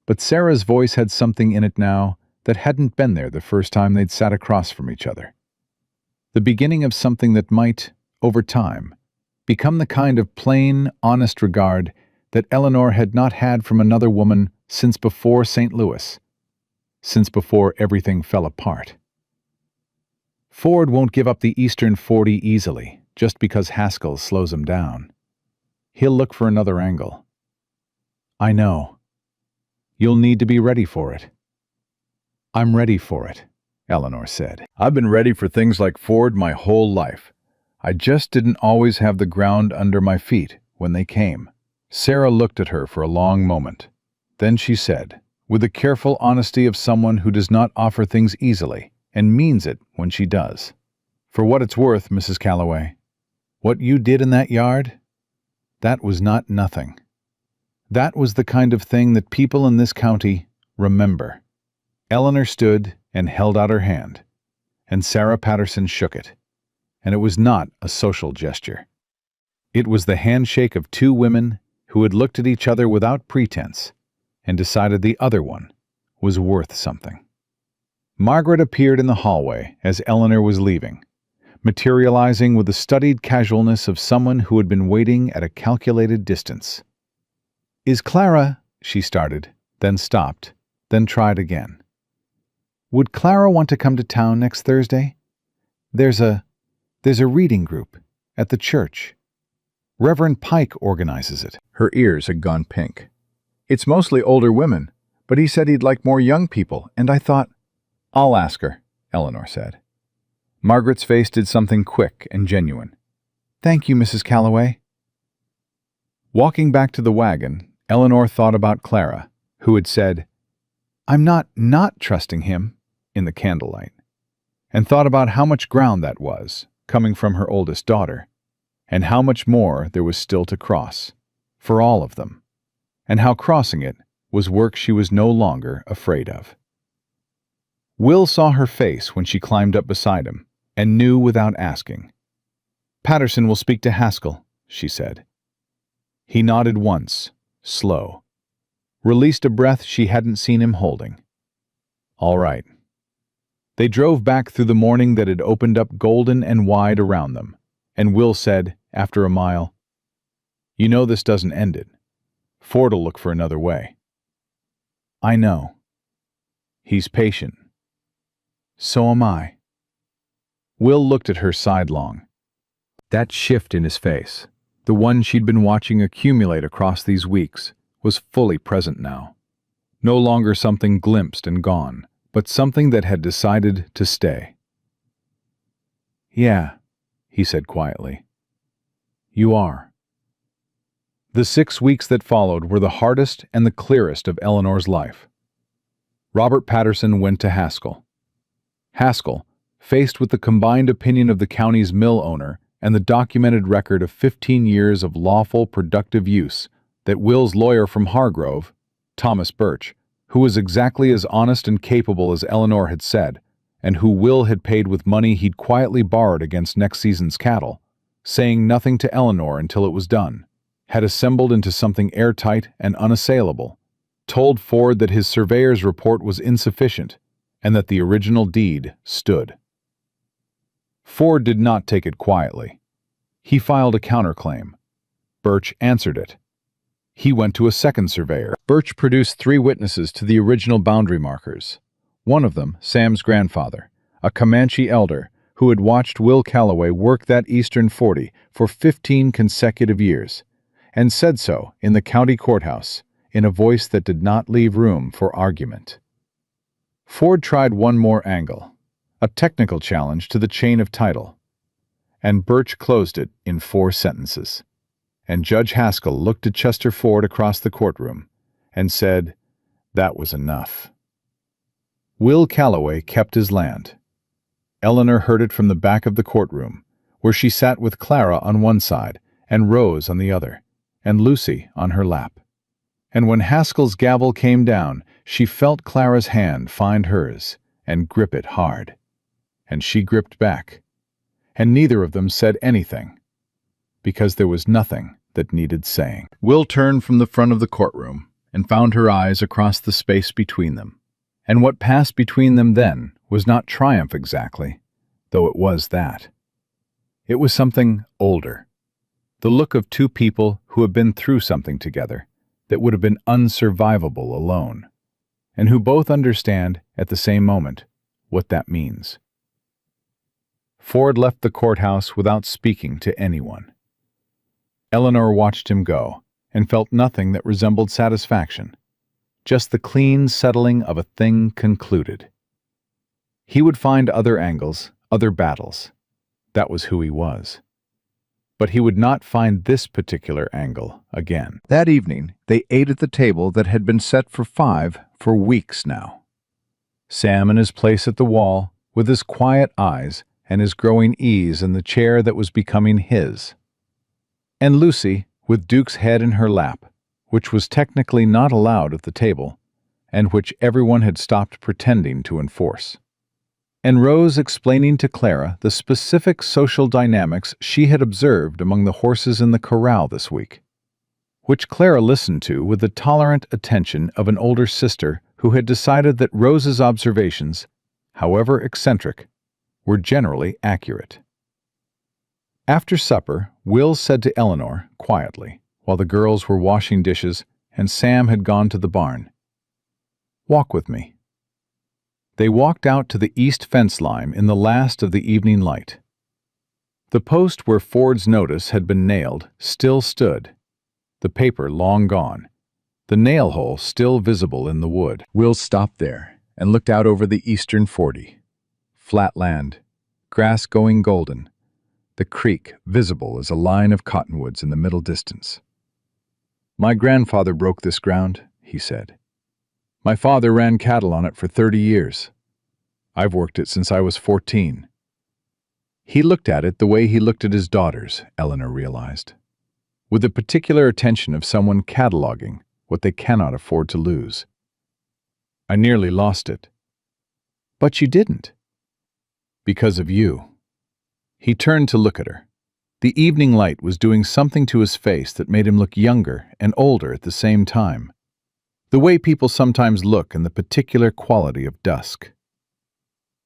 But Sarah's voice had something in it now that hadn't been there the first time they'd sat across from each other. The beginning of something that might, over time, become the kind of plain, honest regard that Eleanor had not had from another woman since before St. Louis, since before everything fell apart. Ford won't give up the Eastern 40 easily, just because Haskell slows him down. He'll look for another angle. I know. You'll need to be ready for it. I'm ready for it, Eleanor said. I've been ready for things like Ford my whole life. I just didn't always have the ground under my feet when they came. Sarah looked at her for a long moment. Then she said, with the careful honesty of someone who does not offer things easily and means it when she does. For what it's worth, Mrs. Calloway, what you did in that yard, that was not nothing. That was the kind of thing that people in this county remember. Eleanor stood and held out her hand, and Sarah Patterson shook it. And it was not a social gesture. It was the handshake of two women who had looked at each other without pretense and decided the other one was worth something. Margaret appeared in the hallway as Eleanor was leaving, materializing with the studied casualness of someone who had been waiting at a calculated distance. Is Clara, she started, then stopped, then tried again. Would Clara want to come to town next Thursday? There's a reading group at the church. Reverend Pike organizes it. Her ears had gone pink. It's mostly older women, but he said he'd like more young people, and I thought, I'll ask her, Eleanor said. Margaret's face did something quick and genuine. Thank you, Mrs. Calloway. Walking back to the wagon, Eleanor thought about Clara, who had said, I'm not trusting him, in the candlelight, and thought about how much ground that was, coming from her oldest daughter, and how much more there was still to cross, for all of them, and how crossing it was work she was no longer afraid of. Will saw her face when she climbed up beside him, and knew without asking. Patterson will speak to Haskell, she said. He nodded once, slow, released a breath she hadn't seen him holding. All right. They drove back through the morning that had opened up golden and wide around them, and Will said, after a mile, You know this doesn't end it. Ford'll look for another way. I know. He's patient. So am I. Will looked at her sidelong. That shift in his face, the one she'd been watching accumulate across these weeks, was fully present now. No longer something glimpsed and gone, but something that had decided to stay. Yeah, he said quietly. You are. The 6 weeks that followed were the hardest and the clearest of Eleanor's life. Robert Patterson went to Haskell. Haskell, faced with the combined opinion of the county's mill owner and the documented record of 15 years of lawful, productive use that Will's lawyer from Hargrove, Thomas Birch, who was exactly as honest and capable as Eleanor had said, and who Will had paid with money he'd quietly borrowed against next season's cattle, saying nothing to Eleanor until it was done, had assembled into something airtight and unassailable, told Ford that his surveyor's report was insufficient and that the original deed stood. Ford did not take it quietly. He filed a counterclaim. Birch answered it. He went to a second surveyor. Birch produced 3 witnesses to the original boundary markers. One of them, Sam's grandfather, a Comanche elder who had watched Will Calloway work that eastern 40 for 15 consecutive years, and said so in the county courthouse in a voice that did not leave room for argument. Ford tried one more angle, a technical challenge to the chain of title, and Birch closed it in 4 sentences. And Judge Haskell looked at Chester Ford across the courtroom and said, "That was enough." Will Calloway kept his land. Eleanor heard it from the back of the courtroom, where she sat with Clara on one side and Rose on the other, and Lucy on her lap. And when Haskell's gavel came down, she felt Clara's hand find hers and grip it hard. And she gripped back. And neither of them said anything, because there was nothing that needed saying. Will turned from the front of the courtroom and found her eyes across the space between them. And what passed between them then was not triumph exactly, though it was that. It was something older, the look of 2 people who have been through something together that would have been unsurvivable alone, and who both understand at the same moment what that means. Ford left the courthouse without speaking to anyone. Eleanor watched him go and felt nothing that resembled satisfaction, just the clean settling of a thing concluded. He would find other angles, other battles. That was who he was. But he would not find this particular angle again. That evening, they ate at the table that had been set for 5 for weeks now. Sam in his place at the wall, with his quiet eyes and his growing ease in the chair that was becoming his. And Lucy, with Duke's head in her lap, which was technically not allowed at the table, and which everyone had stopped pretending to enforce. And Rose explaining to Clara the specific social dynamics she had observed among the horses in the corral this week, which Clara listened to with the tolerant attention of an older sister who had decided that Rose's observations, however eccentric, were generally accurate. After supper, Will said to Eleanor, quietly, while the girls were washing dishes and Sam had gone to the barn, "Walk with me." They walked out to the east fence line in the last of the evening light. The post where Ford's notice had been nailed still stood, the paper long gone, the nail hole still visible in the wood. Will stopped there and looked out over the eastern 40. Flat land, grass going golden, the creek visible as a line of cottonwoods in the middle distance. "My grandfather broke this ground," he said. "My father ran cattle on it for 30 years. I've worked it since I was 14. He looked at it the way he looked at his daughters, Eleanor realized, with the particular attention of someone cataloging what they cannot afford to lose. "I nearly lost it." "But you didn't." "Because of you." He turned to look at her. The evening light was doing something to his face that made him look younger and older at the same time, the way people sometimes look in the particular quality of dusk.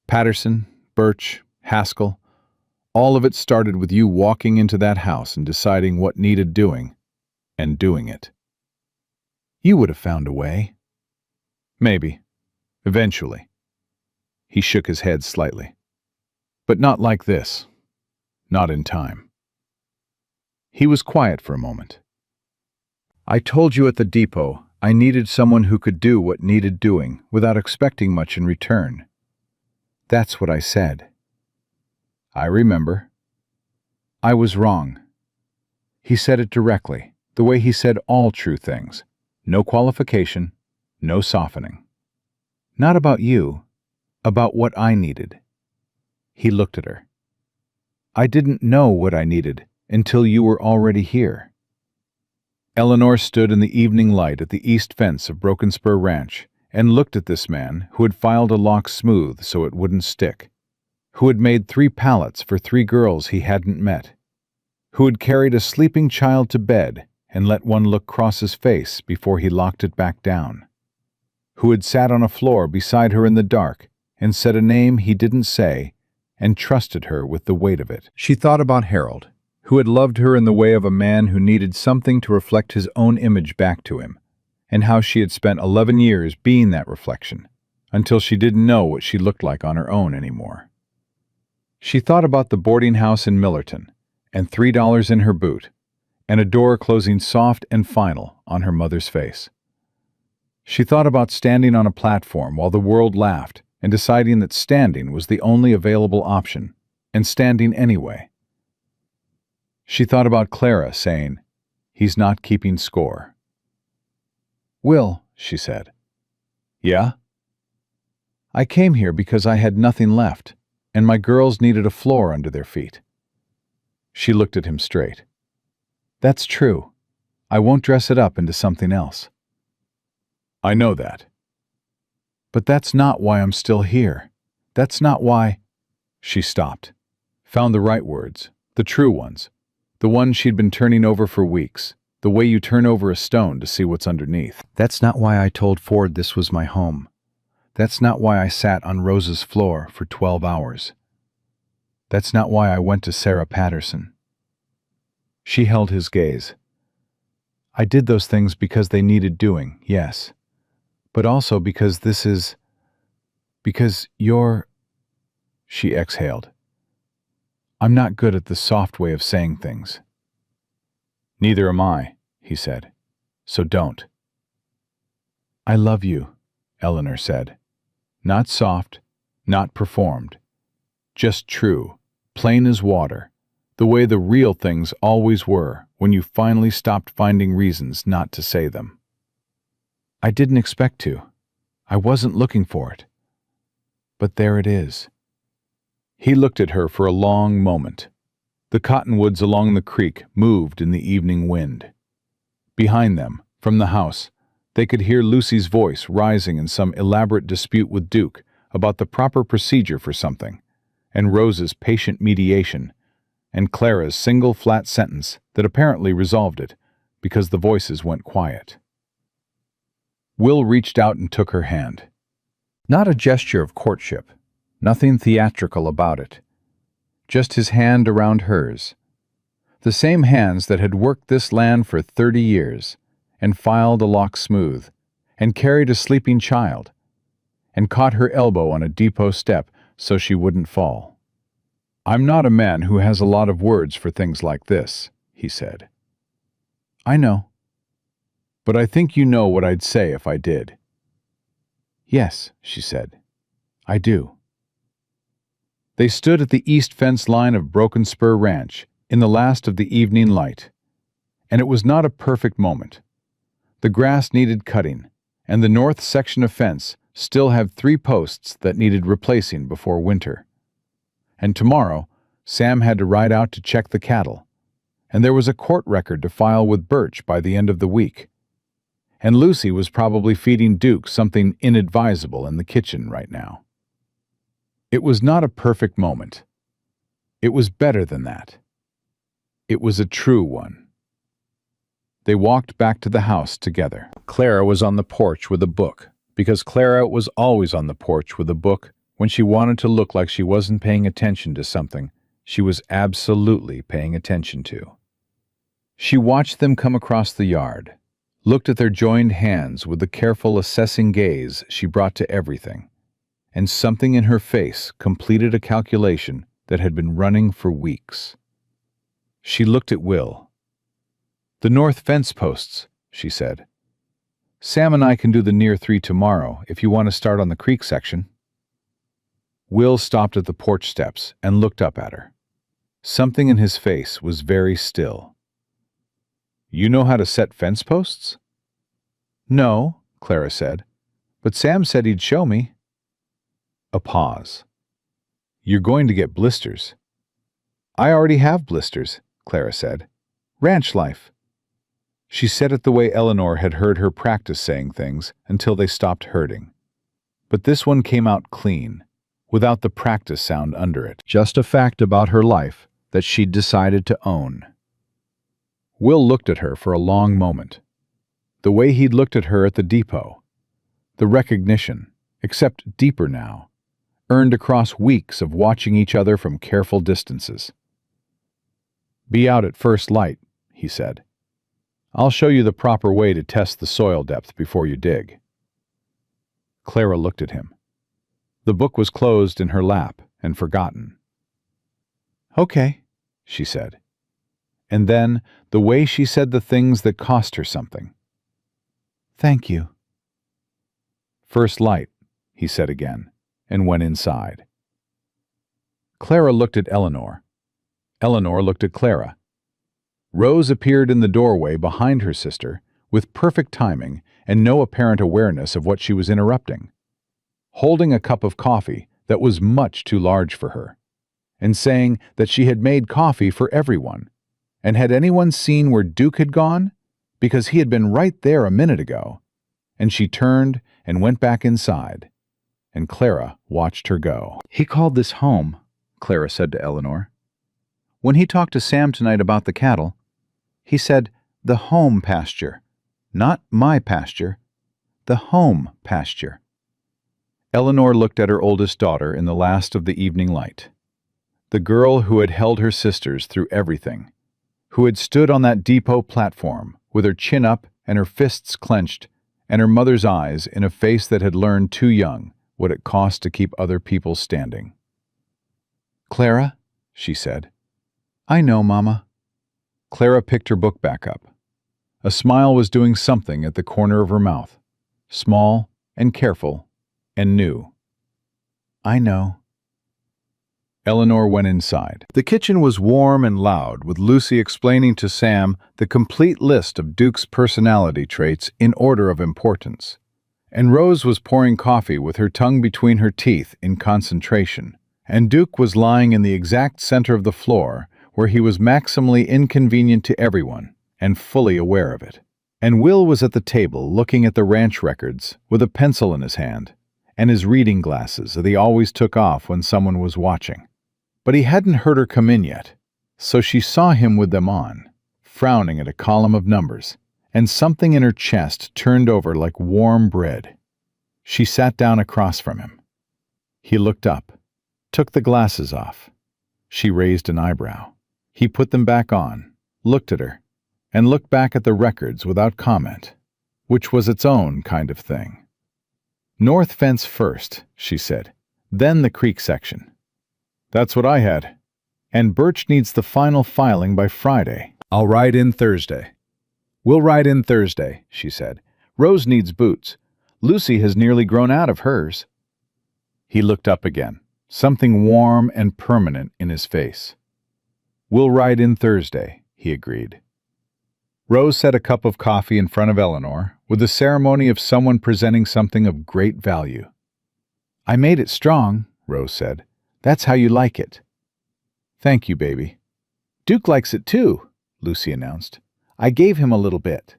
Patterson, Birch, Haskell, all of it started with you walking into that house and deciding what needed doing, and doing it. You would have found a way. Maybe. Eventually. He shook his head slightly. But not like this. Not in time. He was quiet for a moment. "I told you at the depot I needed someone who could do what needed doing without expecting much in return. That's what I said." "I remember." "I was wrong." He said it directly, The way he said all true things. No qualification, no softening. Not about you, about what I needed. He looked at her. I didn't know what I needed until you were already here. Eleanor stood in the evening light at the east fence of Broken Spur Ranch and looked at this man who had filed a lock smooth so it wouldn't stick, who had made 3 pallets for 3 girls he hadn't met, who had carried a sleeping child to bed and let one look cross his face before he locked it back down, who had sat on a floor beside her in the dark and said a name he didn't say and trusted her with the weight of it. She thought about Harold, who had loved her in the way of a man who needed something to reflect his own image back to him, and how she had spent 11 years being that reflection, until she didn't know what she looked like on her own anymore. She thought about the boarding house in Millerton, and $3 in her boot, and a door closing soft and final on her mother's face. She thought about standing on a platform while the world laughed and deciding that standing was the only available option, and standing anyway. She thought about Clara saying, "He's not keeping score." "Will," she said. "Yeah?" "I came here because I had nothing left, and my girls needed a floor under their feet." She looked at him straight. "That's true. I won't dress it up into something else." "I know that." "But that's not why I'm still here. That's not why—" She stopped, found the right words, the true ones, the ones she'd been turning over for weeks, the way you turn over a stone to see what's underneath. "That's not why I told Ford this was my home. That's not why I sat on Rose's floor for 12 hours. That's not why I went to Sarah Patterson." She held his gaze. "I did those things because they needed doing, yes. But also because because you're—" She exhaled. "I'm not good at the soft way of saying things." "Neither am I," he said. "So don't." "I love you," Eleanor said. Not soft, not performed. Just true, plain as water, the way the real things always were when you finally stopped finding reasons not to say them. "I didn't expect to. I wasn't looking for it. But there it is." He looked at her for a long moment. The cottonwoods along the creek moved in the evening wind. Behind them, from the house, they could hear Lucy's voice rising in some elaborate dispute with Duke about the proper procedure for something, and Rose's patient mediation, and Clara's single flat sentence that apparently resolved it, because the voices went quiet. Will reached out and took her hand. Not a gesture of courtship, nothing theatrical about it. Just his hand around hers. The same hands that had worked this land for 30 years, and filed a lock smooth, and carried a sleeping child, and caught her elbow on a depot step so she wouldn't fall. "I'm not a man who has a lot of words for things like this," he said. "I know. But I think you know what I'd say if I did." "Yes," she said. "I do." They stood at the east fence line of Broken Spur Ranch in the last of the evening light, and it was not a perfect moment. The grass needed cutting, and the north section of fence still had 3 posts that needed replacing before winter. And tomorrow, Sam had to ride out to check the cattle, and there was a court record to file with Birch by the end of the week. And Lucy was probably feeding Duke something inadvisable in the kitchen right now. It was not a perfect moment. It was better than that. It was a true one. They walked back to the house together. Clara was on the porch with a book, because Clara was always on the porch with a book when she wanted to look like she wasn't paying attention to something she was absolutely paying attention to. She watched them come across the yard, looked at their joined hands with the careful assessing gaze she brought to everything, and something in her face completed a calculation that had been running for weeks. She looked at Will. "The north fence posts," she said. "Sam and I can do the near 3 tomorrow if you want to start on the creek section." Will stopped at the porch steps and looked up at her. Something in his face was very still. You know how to set fence posts? No, Clara said, but Sam said he'd show me. A pause. You're going to get blisters. I already have blisters, Clara said. Ranch life. She said it the way Eleanor had heard her practice saying things until they stopped hurting. But this one came out clean, without the practice sound under it. Just a fact about her life that she'd decided to own. Will looked at her for a long moment. The way he'd looked at her at the depot. The recognition, except deeper now, earned across weeks of watching each other from careful distances. Be out at first light, he said. I'll show you the proper way to test the soil depth before you dig. Clara looked at him. The book was closed in her lap and forgotten. Okay, she said. And then, the way she said the things that cost her something. Thank you. First light, he said again, and went inside. Clara looked at Eleanor. Eleanor looked at Clara. Rose appeared in the doorway behind her sister, with perfect timing and no apparent awareness of what she was interrupting, holding a cup of coffee that was much too large for her, and saying that she had made coffee for everyone. And had anyone seen where Duke had gone? Because he had been right there a minute ago. And she turned and went back inside, and Clara watched her go. He called this home, Clara said to Eleanor. When he talked to Sam tonight about the cattle, he said the home pasture, not my pasture, the home pasture. Eleanor looked at her oldest daughter in the last of the evening light. The girl who had held her sisters through everything, who had stood on that depot platform with her chin up and her fists clenched and her mother's eyes in a face that had learned too young what it cost to keep other people standing. Clara, she said. I know, Mama. Clara picked her book back up. A smile was doing something at the corner of her mouth, small and careful and new. I know. Eleanor went inside. The kitchen was warm and loud, with Lucy explaining to Sam the complete list of Duke's personality traits in order of importance. And Rose was pouring coffee with her tongue between her teeth in concentration. And Duke was lying in the exact center of the floor, where he was maximally inconvenient to everyone, and fully aware of it. And Will was at the table looking at the ranch records, with a pencil in his hand, and his reading glasses that he always took off when someone was watching. But he hadn't heard her come in yet, so she saw him with them on, frowning at a column of numbers, and something in her chest turned over like warm bread. She sat down across from him. He looked up, took the glasses off. She raised an eyebrow. He put them back on, looked at her, and looked back at the records without comment, which was its own kind of thing. North fence first, she said, then the creek section. That's what I had. And Birch needs the final filing by Friday. I'll ride in Thursday. We'll ride in Thursday, she said. Rose needs boots. Lucy has nearly grown out of hers. He looked up again, something warm and permanent in his face. We'll ride in Thursday, he agreed. Rose set a cup of coffee in front of Eleanor, with the ceremony of someone presenting something of great value. I made it strong, Rose said. That's how you like it. Thank you, baby. Duke likes it too, Lucy announced. I gave him a little bit.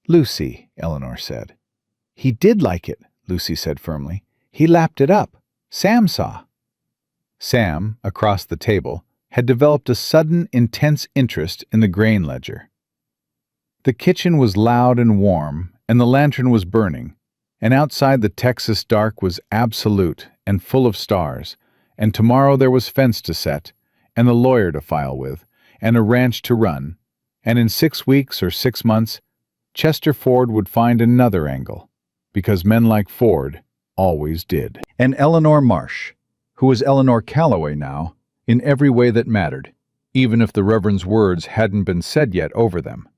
Lucy, Eleanor said. He did like it, Lucy said firmly. He lapped it up. Sam saw. Sam, across the table, had developed a sudden, intense interest in the grain ledger. The kitchen was loud and warm, and the lantern was burning, and outside the Texas dark was absolute and full of stars, and tomorrow there was fence to set, and the lawyer to file with, and a ranch to run, and in 6 weeks or 6 months, Chester Ford would find another angle, because men like Ford always did. And Eleanor Marsh, who was Eleanor Calloway now, in every way that mattered, even if the Reverend's words hadn't been said yet over them,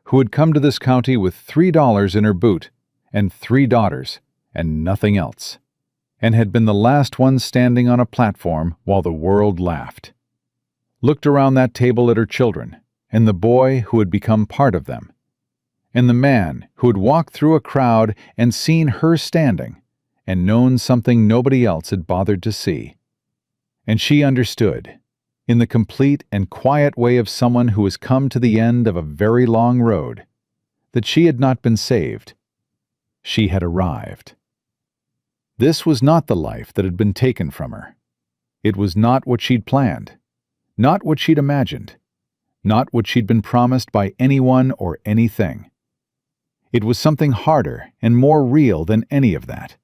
who had come to this county with $3 in her boot, and 3 daughters, and nothing else, and had been the last one standing on a platform while the world laughed. Looked around that table at her children, and the boy who had become part of them, and the man who had walked through a crowd and seen her standing and known something nobody else had bothered to see. And she understood, in the complete and quiet way of someone who has come to the end of a very long road, that she had not been saved. She had arrived. This was not the life that had been taken from her. It was not what she'd planned, not what she'd imagined, not what she'd been promised by anyone or anything. It was something harder and more real than any of that.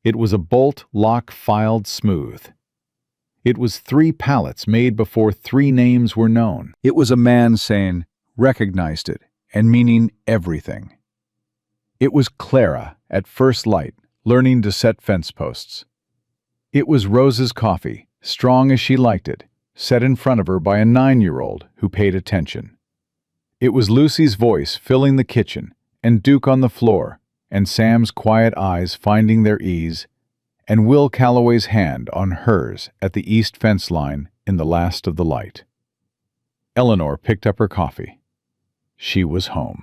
It was a bolt lock filed smooth. It was 3 pallets made before 3 names were known. It was a man saying, recognized it, and meaning everything. It was Clara, at first light, learning to set fence posts. It was Rose's coffee, strong as she liked it, set in front of her by a 9-year-old who paid attention. It was Lucy's voice filling the kitchen, and Duke on the floor, and Sam's quiet eyes finding their ease, and Will Calloway's hand on hers at the east fence line in the last of the light. Eleanor picked up her coffee. She was home.